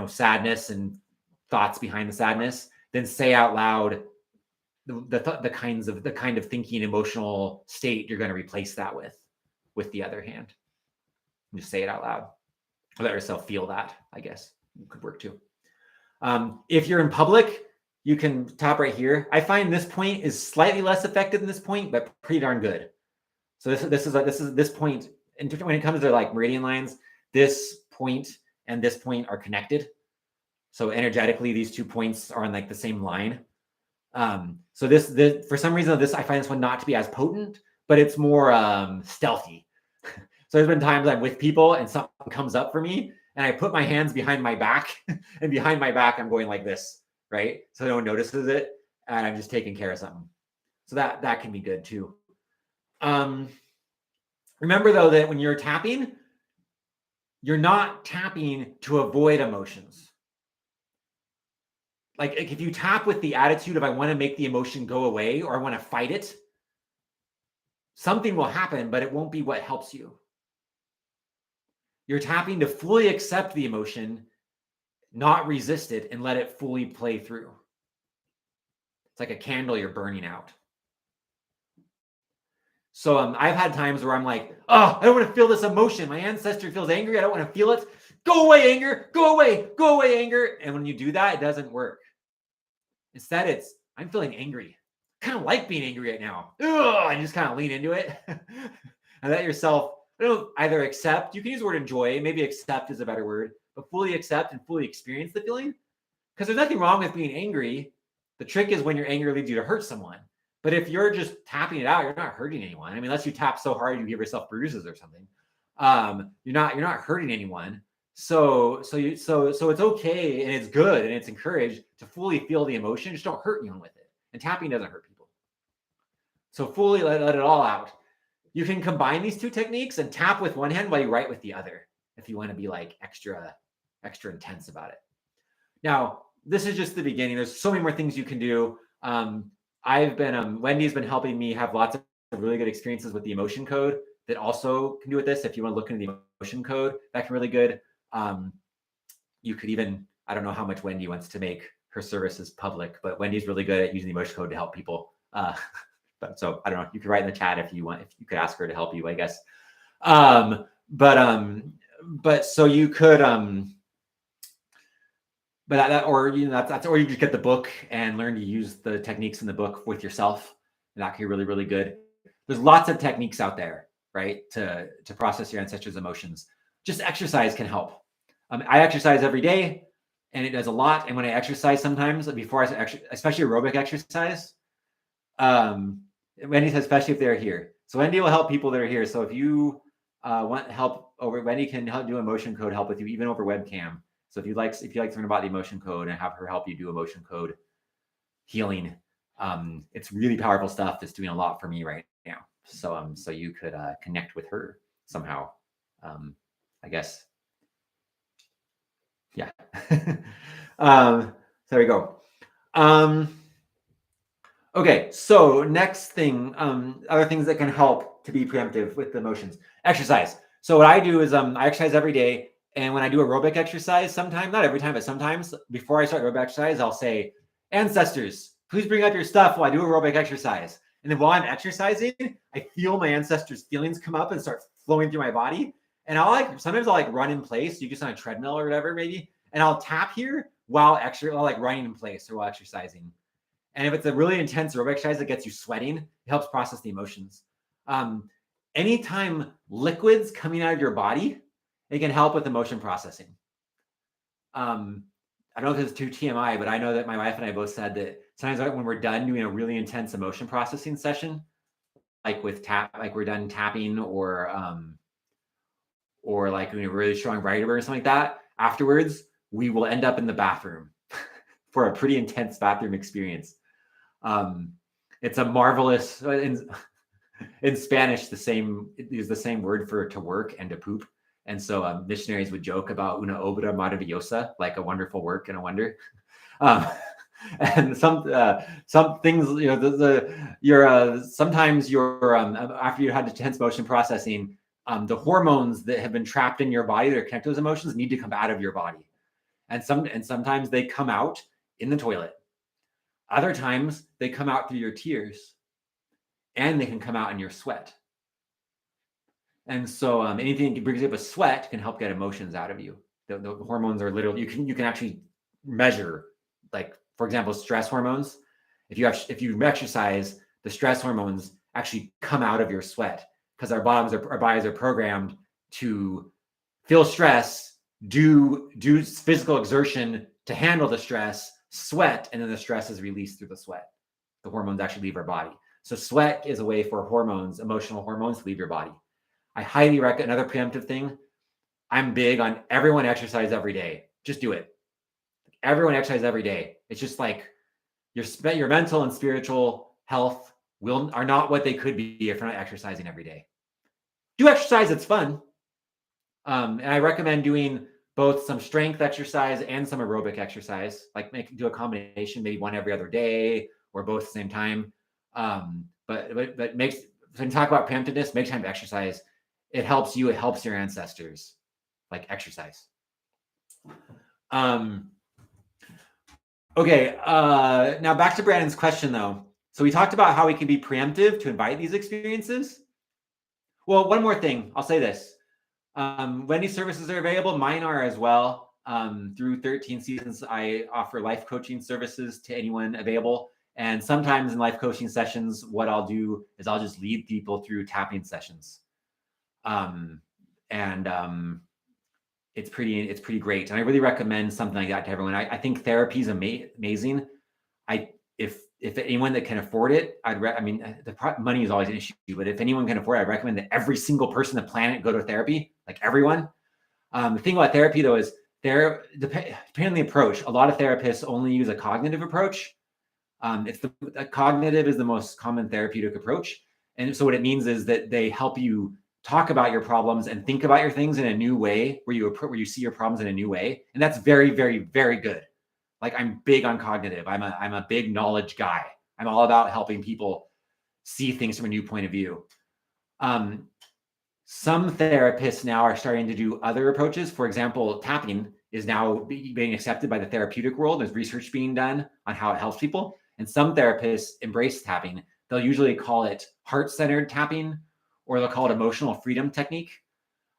sadness and thoughts behind the sadness, then say out loud the kind of thinking, emotional state you're going to replace that with the other hand. And just say it out loud. Let yourself feel that, I guess. It could work too. If you're in public, you can tap right here. I find this point is slightly less effective than this point, but pretty darn good. So this point, and when it comes to meridian lines, this point and this point are connected. So energetically, these 2 points are on the same line. So this for some reason, I find this one not to be as potent, but it's more stealthy. So there's been times I'm with people and something comes up for me, and I put my hands behind my back, and behind my back, I'm going like this, right? So no one notices it, and I'm just taking care of something. So that can be good too. Remember though, that when you're tapping, you're not tapping to avoid emotions. If you tap with the attitude of, I want to make the emotion go away, or I want to fight it, something will happen, but it won't be what helps you. You're tapping to fully accept the emotion, not resist it, and let it fully play through. It's like a candle you're burning out. So I've had times where I'm like, oh, I don't want to feel this emotion. My ancestor feels angry. I don't want to feel it. Go away, anger. Go away, anger. And when you do that, it doesn't work. Instead, it's, I'm feeling angry. I kind of like being angry right now. Ugh, and just kind of lean into it. And let yourself either accept, you can use the word enjoy, maybe accept is a better word, but fully accept and fully experience the feeling. Because there's nothing wrong with being angry. The trick is when your anger leads you to hurt someone. But if you're just tapping it out, you're not hurting anyone. I mean, unless you tap so hard you give yourself bruises or something. You're not hurting anyone. So it's okay and it's good and it's encouraged to fully feel the emotion. Just don't hurt anyone with it. And tapping doesn't hurt people. So fully let it all out. You can combine these two techniques and tap with one hand while you write with the other, if you want to be like extra intense about it. Now, this is just the beginning. There's so many more things you can do. Wendy's been helping me have lots of really good experiences with the emotion code that also can do with this. If you want to look into the emotion code, that can be really good. You could even, I don't know how much Wendy wants to make her services public, but Wendy's really good at using the emotion code to help people. But so I don't know, you could write in the chat if you want, if you could ask her to help you, I guess. But so you could, or you just get the book and learn to use the techniques in the book with yourself. And that can be really, really good. There's lots of techniques out there, right? To process your ancestors' emotions. Just exercise can help. I exercise every day and it does a lot. And when I exercise sometimes before I especially aerobic exercise, Wendy says, especially if they're here. So Wendy will help people that are here. So if you want help over, Wendy can help do emotion code help with you, even over webcam. So if you like to learn about the emotion code and have her help you do emotion code healing, it's really powerful stuff. That's doing a lot for me right now. So so you could connect with her somehow. I guess. Yeah. So there we go. Okay, so next thing, other things that can help to be preemptive with the emotions. Exercise. So what I do is I exercise every day. And when I do aerobic exercise, sometimes, not every time, but sometimes before I start aerobic exercise, I'll say, ancestors, please bring up your stuff while I do aerobic exercise. And then while I'm exercising, I feel my ancestors' feelings come up and start flowing through my body. And sometimes I'll run in place. You just on a treadmill or whatever, maybe. And I'll tap here while running in place or while exercising. And if it's a really intense aerobic exercise that gets you sweating, it helps process the emotions. Anytime liquids coming out of your body, it can help with emotion processing. I don't know if it's too TMI, but I know that my wife and I both said that sometimes when we're done doing a really intense emotion processing session, like we're done tapping or like doing a really strong writer or something like that, afterwards, we will end up in the bathroom for a pretty intense bathroom experience. It's a marvelous, in Spanish, use the same word for to work and to poop. And so missionaries would joke about una obra maravillosa, like a wonderful work and a wonder. And some things, sometimes after you had intense motion processing, the hormones that have been trapped in your body that are connected to those emotions need to come out of your body. And sometimes they come out in the toilet. Other times they come out through your tears, and they can come out in your sweat. And so anything that brings up a sweat can help get emotions out of you. The hormones are literally, you can actually measure, like, for example, stress hormones. If you exercise, the stress hormones actually come out of your sweat because our bodies are programmed to feel stress, do physical exertion to handle the stress, sweat, and then the stress is released through the sweat. The hormones actually leave our body. So sweat is a way for emotional hormones to leave your body. I highly recommend, another preemptive thing, I'm big on everyone exercise every day. Just do it. Everyone exercise every day. It's just like your mental and spiritual health are not what they could be if you're not exercising every day. Do exercise, it's fun. And I recommend doing both some strength exercise and some aerobic exercise, do a combination, maybe one every other day or both at the same time. But when you talk about preemptiveness, make time to exercise. It helps you, it helps your ancestors. like exercise. Okay, now back to Brandon's question though. So we talked about how we can be preemptive to invite these experiences. Well, one more thing, I'll say this. Wendy's services are available, mine are as well. Through 13 seasons, I offer life coaching services to anyone available. And sometimes in life coaching sessions, what I'll do is I'll just lead people through tapping sessions. It's pretty great. And I really recommend something like that to everyone. I think therapy is amazing. If anyone that can afford it, money is always an issue, but if anyone can afford it, I recommend that every single person on the planet go to therapy, like everyone. The thing about therapy though is depending on the approach, a lot of therapists only use a cognitive approach. Cognitive is the most common therapeutic approach. And so what it means is that they help you talk about your problems and think about your things in a new way, where you see your problems in a new way. And that's very, very, very good. Like I'm big on cognitive. I'm a big knowledge guy. I'm all about helping people see things from a new point of view. Some therapists now are starting to do other approaches. For example, tapping is now being accepted by the therapeutic world. There's research being done on how it helps people. And some therapists embrace tapping. They'll usually call it heart-centered tapping, or they'll call it emotional freedom technique.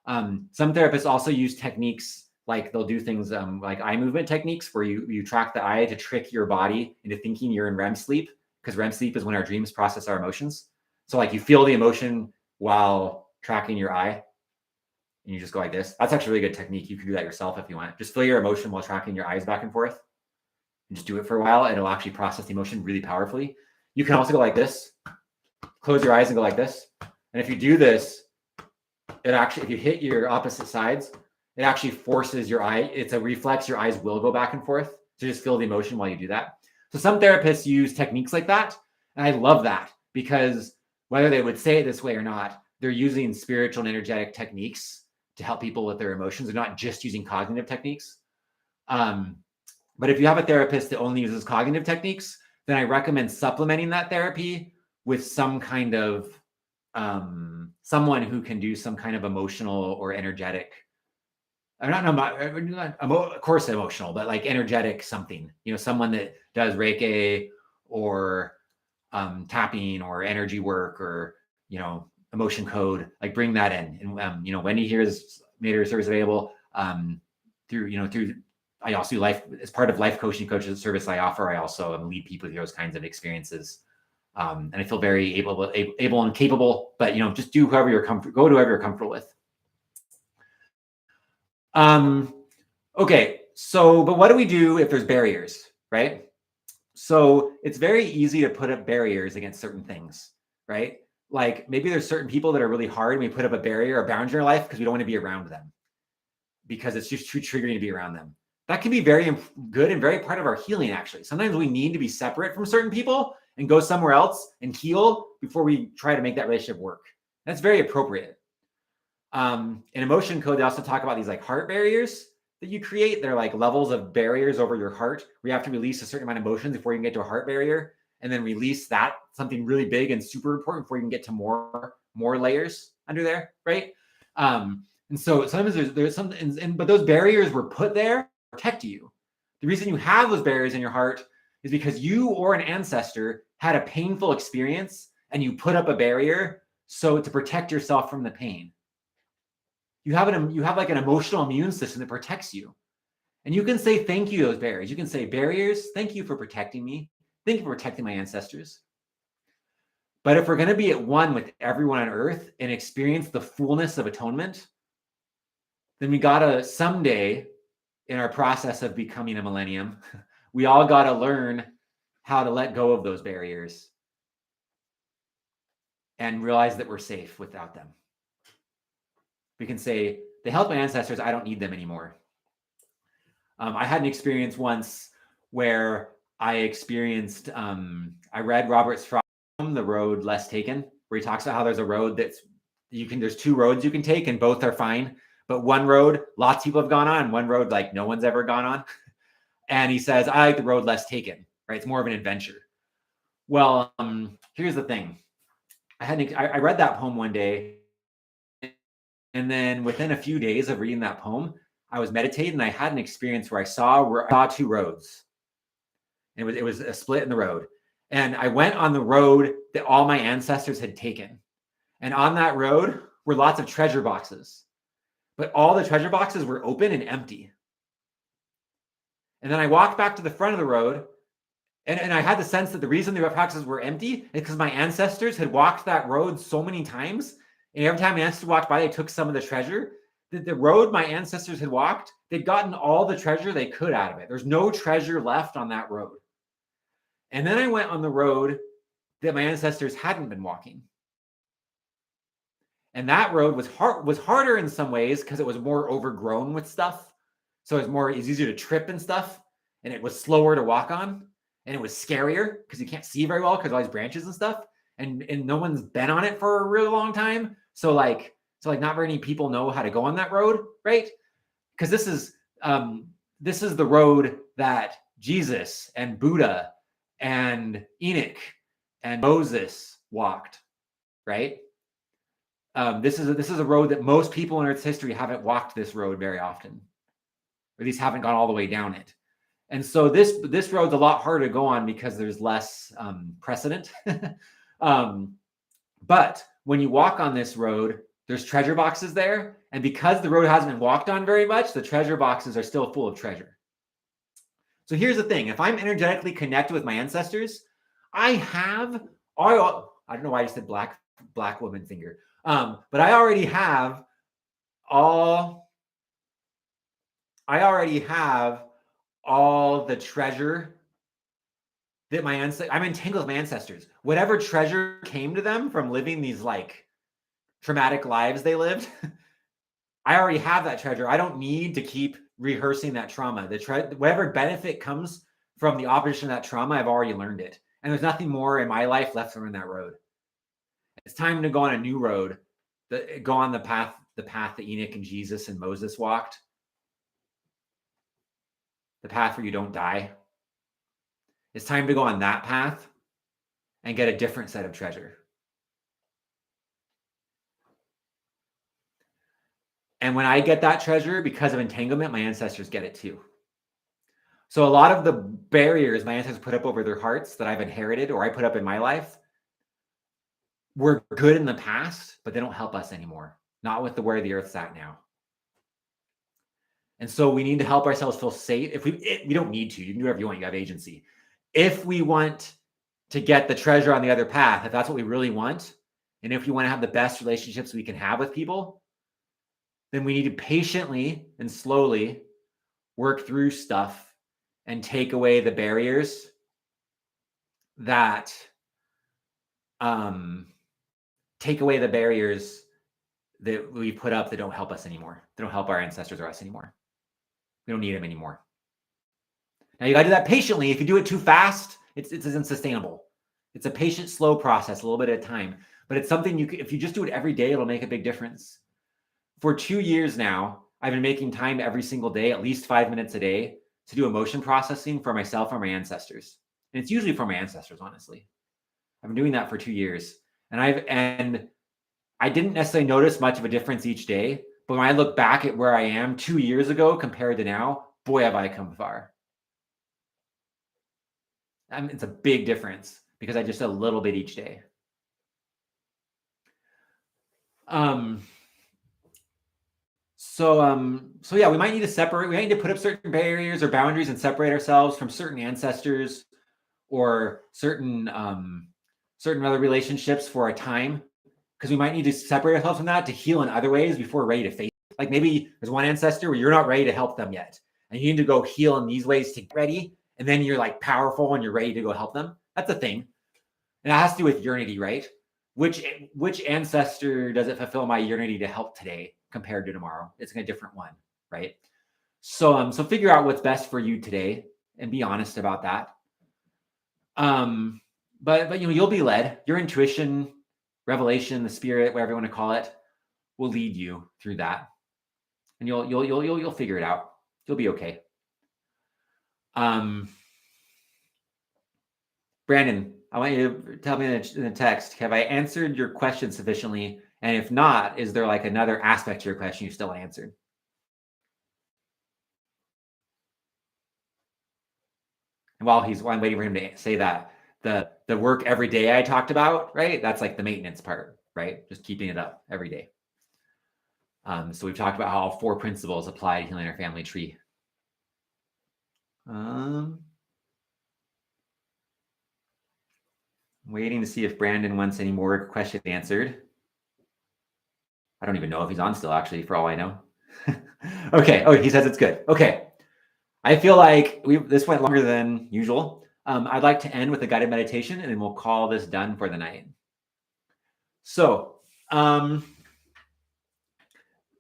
Some therapists also use techniques like they'll do things like eye movement techniques, where you track the eye to trick your body into thinking you're in REM sleep, because REM sleep is when our dreams process our emotions. So like you feel the emotion while tracking your eye, and you just go like this. That's actually a really good technique. You can do that yourself if you want. Just feel your emotion while tracking your eyes back and forth. And just do it for a while, and it'll actually process the emotion really powerfully. You can also go like this. Close your eyes and go like this. And if you do this, it actually, if you hit your opposite sides, it actually forces your eye. It's a reflex. Your eyes will go back and forth to just feel the emotion while you do that. So some therapists use techniques like that. And I love that, because whether they would say it this way or not, they're using spiritual and energetic techniques to help people with their emotions. They're not just using cognitive techniques. But if you have a therapist that only uses cognitive techniques, then I recommend supplementing that therapy with some kind of someone who can do some kind of emotional or energetic. I'm not of course emotional, but like energetic something. Someone that does Reiki or tapping or energy work or emotion code. Like bring that in. And Wendy here has made her service available through. I also do life as part of life coaching service I offer. I also lead people through those kinds of experiences. And I feel very able and capable, but just do whoever you're comfortable. Go to whoever you're comfortable with. Okay. So, but what do we do if there's barriers, right? So it's very easy to put up barriers against certain things, right? Like maybe there's certain people that are really hard, and we put up a barrier or boundary in our life because we don't want to be around them, because it's just too triggering to be around them. That can be very good and very part of our healing, actually. Sometimes we need to be separate from certain people and go somewhere else and heal before we try to make that relationship work. That's very appropriate. In emotion code, they also talk about these like heart barriers that you create. They're like levels of barriers over your heart, where you have to release a certain amount of emotions before you can get to a heart barrier, and then release that, something really big and super important, before you can get to more layers under there, right? And so sometimes there's something, but those barriers were put there to protect you. The reason you have those barriers in your heart is because you or an ancestor had a painful experience, and you put up a barrier so to protect yourself from the pain. You have like an emotional immune system that protects you. And you can say thank you to those barriers. You can say, barriers, thank you for protecting me. Thank you for protecting my ancestors. But if we're going to be at one with everyone on earth and experience the fullness of atonement, then we got to someday, in our process of becoming a millennium, we all got to learn how to let go of those barriers and realize that we're safe without them. We can say, they helped my ancestors, I don't need them anymore. I had an experience once where I experienced, I read Robert Frost, The Road Less Taken, where he talks about how there's a road there's two roads you can take, and both are fine. But one road, lots of people have gone on. One road, like no one's ever gone on. And he says, I like the road less taken, right? It's more of an adventure. Well, here's the thing. I read that poem one day. And then within a few days of reading that poem, I was meditating and I had an experience where I saw two roads. And it was a split in the road. And I went on the road that all my ancestors had taken. And on that road were lots of treasure boxes. But all the treasure boxes were open and empty. And then I walked back to the front of the road, and I had the sense that the reason the boxes were empty is because my ancestors had walked that road so many times. And every time my ancestors walked by, they took some of the treasure. The road my ancestors had walked, they'd gotten all the treasure they could out of it. There's no treasure left on that road. And then I went on the road that my ancestors hadn't been walking. And that road was harder in some ways because it was more overgrown with stuff. So it was easier to trip and stuff. And it was slower to walk on. And it was scarier because you can't see very well because all these branches and stuff. And no one's been on it for a really long time. So like not very many people know how to go on that road, right? Because this is the road that Jesus and Buddha and Enoch and Moses walked, right? This is a road that most people in Earth's history haven't walked this road very often, or at least haven't gone all the way down it. And so this road's a lot harder to go on because there's less precedent. But when you walk on this road, there's treasure boxes there. And because the road hasn't been walked on very much, the treasure boxes are still full of treasure. So here's the thing. If I'm energetically connected with my ancestors, I don't know why I just said black woman finger. But I already have all the treasure that I'm entangled with my ancestors. Whatever treasure came to them from living these like traumatic lives they lived, I already have that treasure. I don't need to keep rehearsing that trauma. Whatever benefit comes from the opposition of that trauma, I've already learned it. And there's nothing more in my life left from that road. It's time to go on a new road, go on the path that Enoch and Jesus and Moses walked. The path where you don't die. It's time to go on that path and get a different set of treasure. And when I get that treasure because of entanglement, my ancestors get it too. So a lot of the barriers my ancestors put up over their hearts that I've inherited or I put up in my life were good in the past, but they don't help us anymore. Not with where the Earth's at now. And so we need to help ourselves feel safe. We don't need to. You can do whatever you want. You have agency. If we want to get the treasure on the other path, if that's what we really want, and if we want to have the best relationships we can have with people, then we need to patiently and slowly work through stuff and take away the barriers that we put up that don't help us anymore. They don't help our ancestors or us anymore. We don't need them anymore. Now you got to do that patiently. If you do it too fast, it's unsustainable. It's a patient, slow process, a little bit at a time. But it's something if you just do it every day, it'll make a big difference. For 2 years now, I've been making time every single day, at least 5 minutes a day, to do emotion processing for myself or my ancestors. And it's usually for my ancestors, honestly. I've been doing that for 2 years. And I didn't necessarily notice much of a difference each day. But when I look back at where I am 2 years ago compared to now, boy, have I come far. It's a big difference because I just did a little bit each day. So yeah, we might need to separate. We might need to put up certain barriers or boundaries and separate ourselves from certain ancestors or certain other relationships for a time, because we might need to separate ourselves from that to heal in other ways before we're ready to face it. Like maybe there's one ancestor where you're not ready to help them yet, and you need to go heal in these ways to get ready, and then you're like powerful and you're ready to go help them. That's a thing, and that has to do with yearnity, right? Which ancestor does it fulfill my yearnity to help today compared to tomorrow? It's a different one, right? So figure out what's best for you today and be honest about that. But you'll be led. Your intuition, revelation, the spirit, whatever you want to call it, will lead you through that, and you'll figure it out. You'll be okay. Brandon, I want you to tell me in the text, have I answered your question sufficiently And if not, is there like another aspect to your question you still answered? And while I'm waiting for him to say that, the work every day I talked about, right? That's like the maintenance part, right? Just keeping it up every day. So we've talked about how all 4 principles apply to healing our family tree. Waiting to see if Brandon wants any more questions answered. I don't even know if he's on still, actually, for all I know. Okay. Oh, he says it's good. Okay. I feel like this went longer than usual. I'd like to end with a guided meditation, and then we'll call this done for the night. So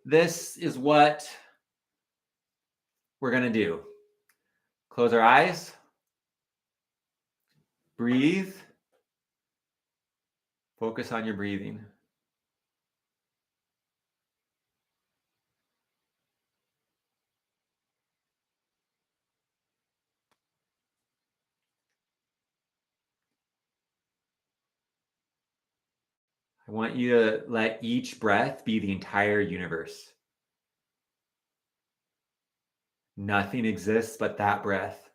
this is what we're going to do. Close our eyes. Breathe. Focus on your breathing. I want you to let each breath be the entire universe. Nothing exists but that breath.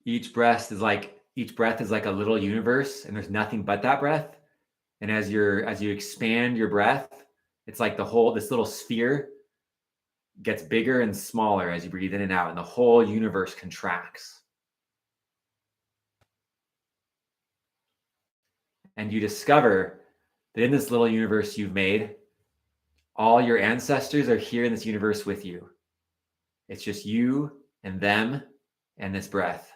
Each breath is like a little universe, and there's nothing but that breath. And as you expand your breath, it's like this little sphere gets bigger and smaller as you breathe in and out, and the whole universe contracts. And you discover that in this little universe you've made, all your ancestors are here in this universe with you. It's just you and them and this breath.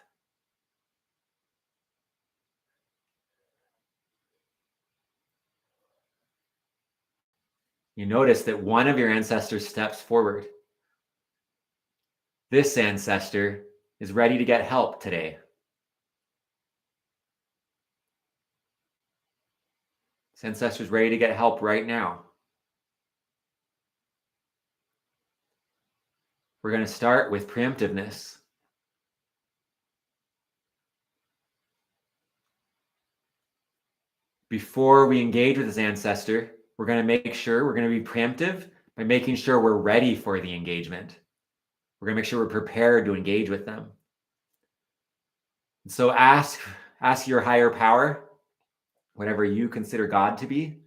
You notice that one of your ancestors steps forward. This ancestor is ready to get help today. This ancestor is ready to get help right now. We're going to start with preemptiveness. Before we engage with this ancestor, we're going to be preemptive by making sure we're ready for the engagement. We're going to make sure we're prepared to engage with them. And so ask your higher power, whatever you consider God to be,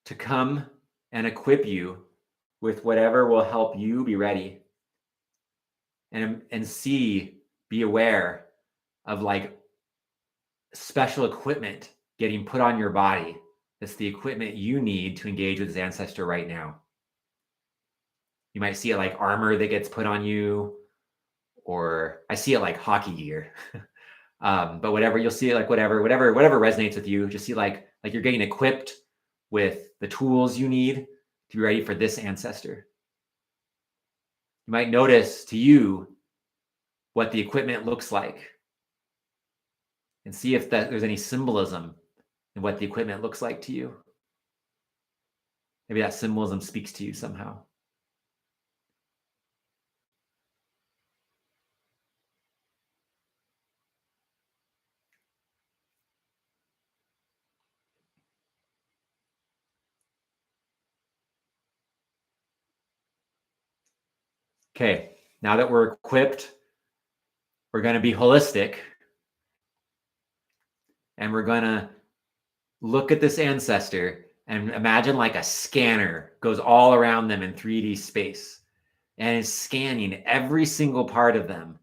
to come and equip you with whatever will help you be ready. And be aware of like special equipment getting put on your body. That's the equipment you need to engage with this ancestor right now. You might see it like armor that gets put on you, or I see it like hockey gear. But whatever, you'll see it like whatever resonates with you. Just see like you're getting equipped with the tools you need to be ready for this ancestor. You might notice to you what the equipment looks like, and see if there's any symbolism in what the equipment looks like to you. Maybe that symbolism speaks to you somehow. Okay, now that we're equipped, we're going to be holistic, and we're going to look at this ancestor and imagine like a scanner goes all around them in 3D space and is scanning every single part of them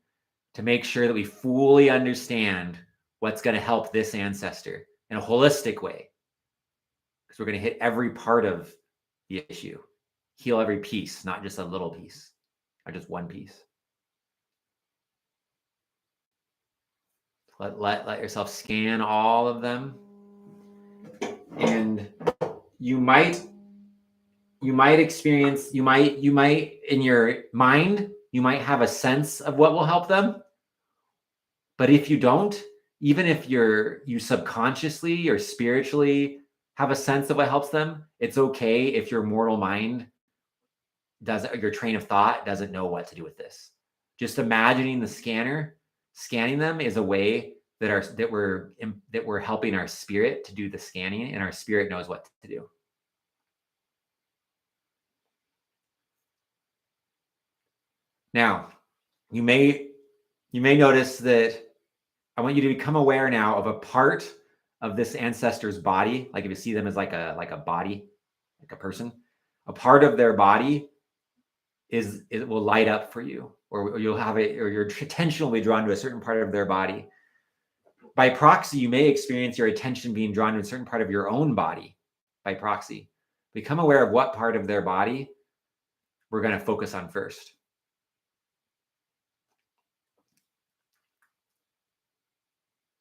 to make sure that we fully understand what's going to help this ancestor in a holistic way. Because we're going to hit every part of the issue, heal every piece, not just a little piece, or just one piece. Let yourself scan all of them. And you might experience, you might in your mind, you might have a sense of what will help them. But if you don't, even if you subconsciously or spiritually have a sense of what helps them. It's okay if your mortal mind your train of thought doesn't know what to do with this. Just imagining the scanner scanning them is a way that we're helping our spirit to do the scanning, and our spirit knows what to do. Now, you may notice that I want you to become aware now of a part of this ancestor's body. Like if you see them as like a body, like a person, a part of their body it will light up for you, or you'll have it, or your attention will be drawn to a certain part of their body. By proxy, you may experience your attention being drawn to a certain part of your own body by proxy. Become aware of what part of their body we're going to focus on first.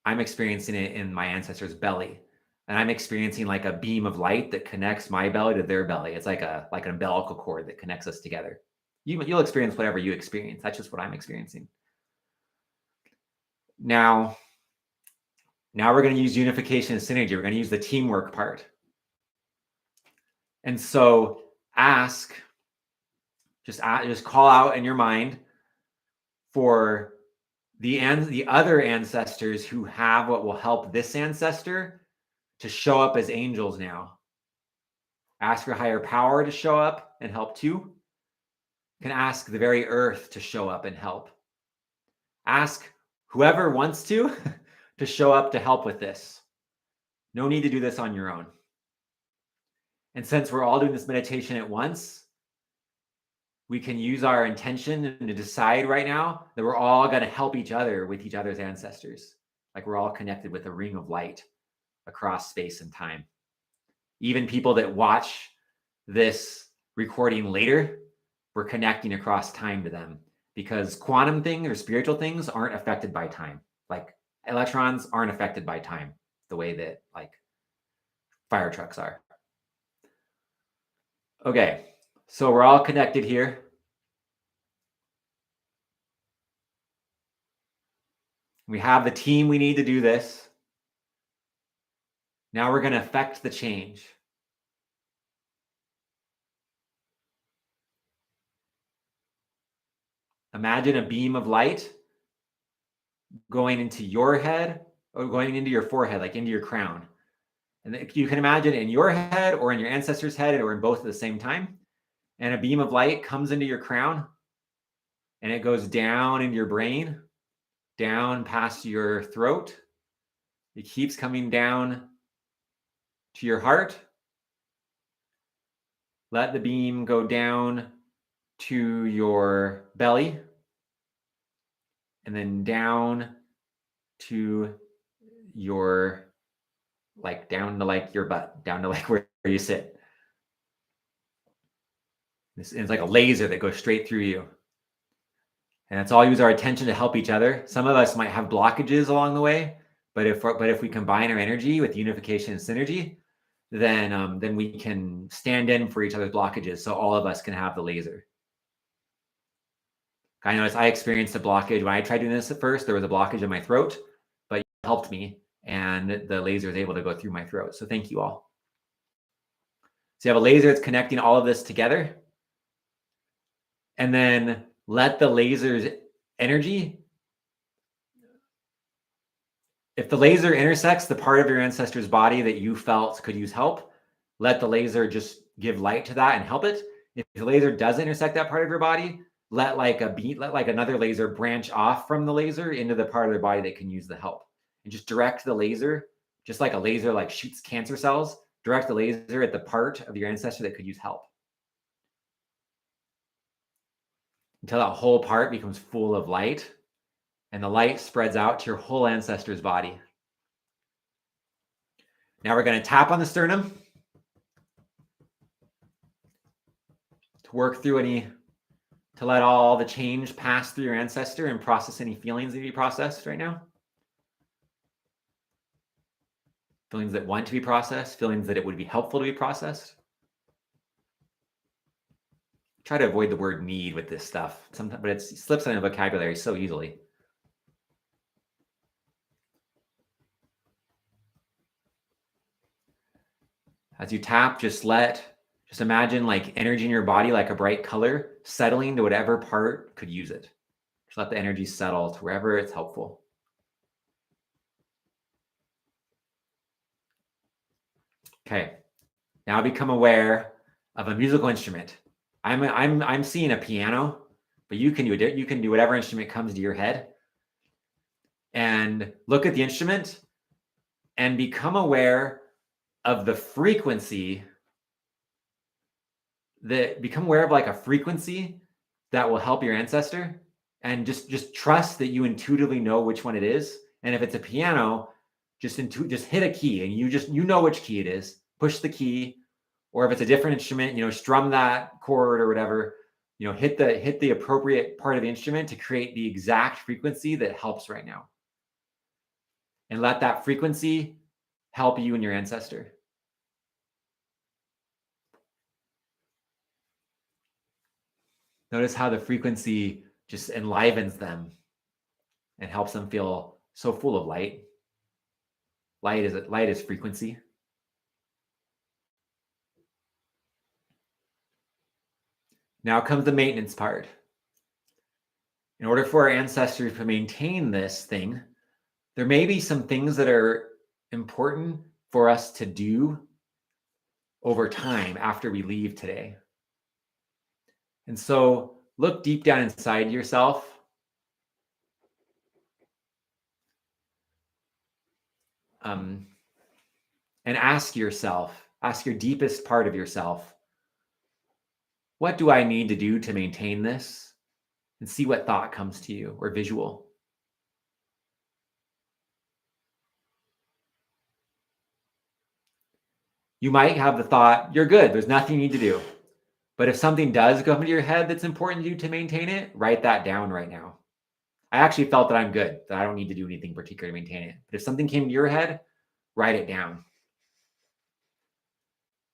I'm experiencing it in my ancestor's belly, and I'm experiencing like a beam of light that connects my belly to their belly. It's like an umbilical cord that connects us together. You'll experience whatever you experience. That's just what I'm experiencing. Now we're going to use unification and synergy. We're going to use the teamwork part. And so just call out in your mind for the other ancestors who have what will help this ancestor to show up as angels now. Ask your higher power to show up and help too. You can ask the very earth to show up and help. Ask whoever wants to show up to help with this. No need to do this on your own. And since we're all doing this meditation at once, we can use our intention to decide right now that we're all going to help each other with each other's ancestors. Like we're all connected with a ring of light across space and time. Even people that watch this recording later, we're connecting across time to them, because quantum things or spiritual things aren't affected by time. Like electrons aren't affected by time the way that like fire trucks are. Okay, so we're all connected here. We have the team we need to do this. Now we're going to affect the change. Imagine a beam of light going into your head or going into your forehead, like into your crown. And you can imagine in your head or in your ancestor's head or in both at the same time. And a beam of light comes into your crown and it goes down into your brain, down past your throat. It keeps coming down to your heart. Let the beam go down to your belly and then down to your, like down to like your butt, down to like where you sit. This is like a laser that goes straight through you. And it's all use our attention to help each other. Some of us might have blockages along the way, but if we combine our energy with unification and synergy, then we can stand in for each other's blockages, so all of us can have the laser. I noticed I experienced a blockage when I tried doing this at first. There was a blockage in my throat, but it helped me, and the laser was able to go through my throat. So thank you all. So you have a laser that's connecting all of this together, and then let the laser's energy. If the laser intersects the part of your ancestor's body that you felt could use help, let the laser just give light to that and help it. If the laser doesn't intersect that part of your body, let another laser branch off from the laser into the part of their body that can use the help. And just direct the laser, just like a laser like shoots cancer cells, direct the laser at the part of your ancestor that could use help. Until that whole part becomes full of light and the light spreads out to your whole ancestor's body. Now we're going to tap on the sternum to work through to let all the change pass through your ancestor and process any feelings that need to be processed right now. Feelings that want to be processed, feelings that it would be helpful to be processed. Try to avoid the word need with this stuff, sometimes, but it slips on the vocabulary so easily. As you tap, just imagine like energy in your body, like a bright color, settling to whatever part could use it. Just let the energy settle to wherever it's helpful. Okay. Now become aware of a musical instrument. I'm seeing a piano, but you can do whatever instrument comes to your head. And look at the instrument and become aware of the frequency become aware of like a frequency that will help your ancestor, and just trust that you intuitively know which one it is. And if it's a piano, just hit a key and you know which key it is. Push the key. Or if it's a different instrument, strum that chord or whatever, hit the appropriate part of the instrument to create the exact frequency that helps right now. And let that frequency help you and your ancestor. Notice how the frequency just enlivens them and helps them feel so full of light. Light is frequency. Now comes the maintenance part. In order for our ancestors to maintain this thing, there may be some things that are important for us to do over time after we leave today. And so look deep down inside yourself. And ask your deepest part of yourself, what do I need to do to maintain this? And see what thought comes to you or visual. You might have the thought, you're good, there's nothing you need to do. But if something does come into your head that's important to you to maintain it, write that down right now. I actually felt that I'm good, that I don't need to do anything particular to maintain it. But if something came to your head, write it down.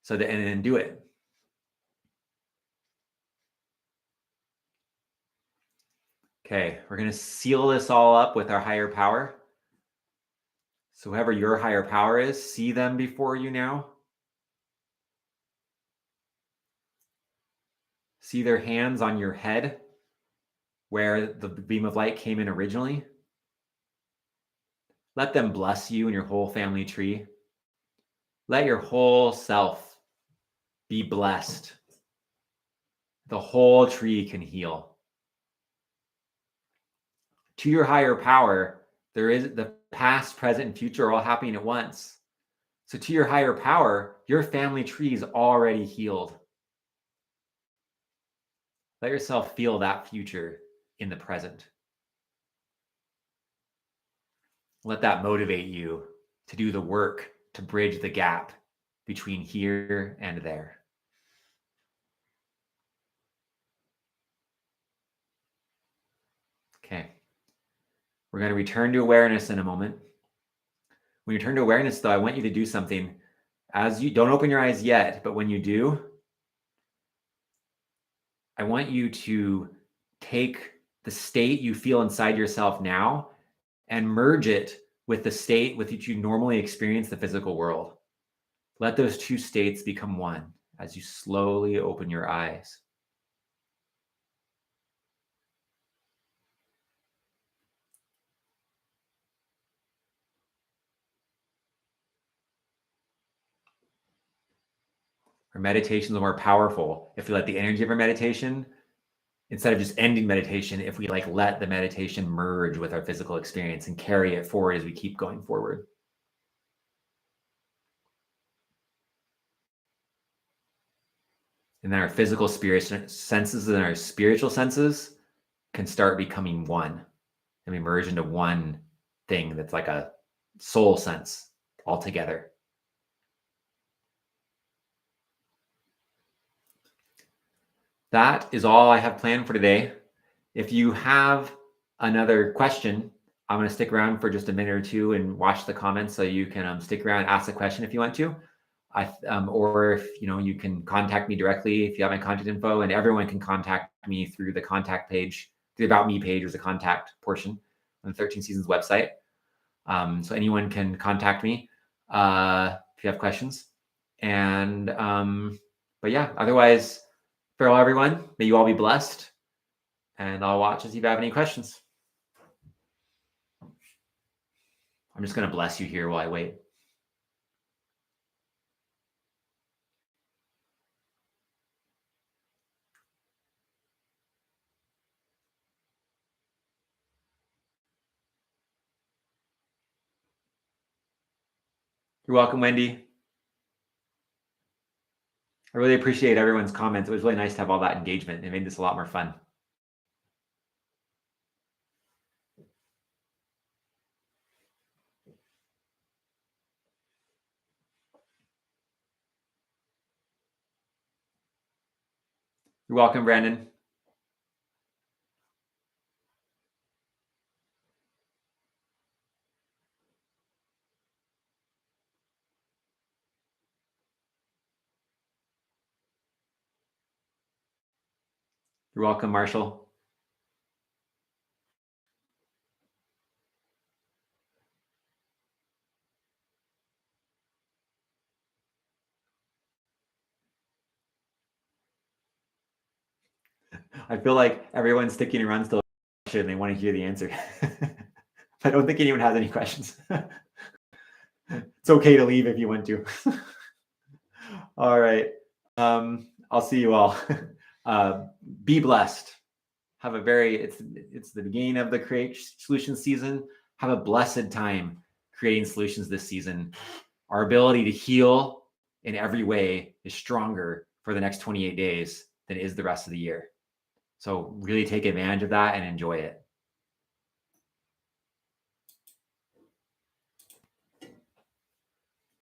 And then do it. Okay, we're going to seal this all up with our higher power. So whoever your higher power is, see them before you now. See their hands on your head where the beam of light came in originally. Let them bless you and your whole family tree. Let your whole self be blessed. The whole tree can heal. To your higher power, there is the past, present, and future are all happening at once. So to your higher power, your family tree is already healed. Let yourself feel that future in the present. Let that motivate you to do the work to bridge the gap between here and there. Okay. We're going to return to awareness in a moment. When you return to awareness, though, I want you to do something. As you don't open your eyes yet, but when you do, I want you to take the state you feel inside yourself now and merge it with the state with which you normally experience the physical world. Let those two states become one as you slowly open your eyes. Our meditations are more powerful if we let the energy of our meditation, instead of just ending meditation, if we let the meditation merge with our physical experience and carry it forward as we keep going forward. And then our physical senses and our spiritual senses can start becoming one, and we merge into one thing that's like a soul sense altogether. That is all I have planned for today. If you have another question, I'm going to stick around for just a minute or two and watch the comments, so you can stick around and ask a question if you want to. Or if you can contact me directly if you have my contact info, and everyone can contact me through the contact page. The About Me page is a contact portion on the 13 Seasons website. So anyone can contact me if you have questions. And but yeah, otherwise, farewell, everyone. May you all be blessed. And I'll watch and see if you have any questions. I'm just going to bless you here while I wait. You're welcome, Wendy. I really appreciate everyone's comments. It was really nice to have all that engagement. It made this a lot more fun. You're welcome, Brandon. You're welcome, Marshall. I feel like everyone's sticking around still and they want to hear the answer. I don't think anyone has any questions. It's okay to leave if you want to. All right. I'll see you all. Be blessed. Have a very, it's the beginning of the Create Solutions season. Have a blessed time creating solutions this season. Our ability to heal in every way is stronger for the next 28 days than it is the rest of the year. So really take advantage of that and enjoy it.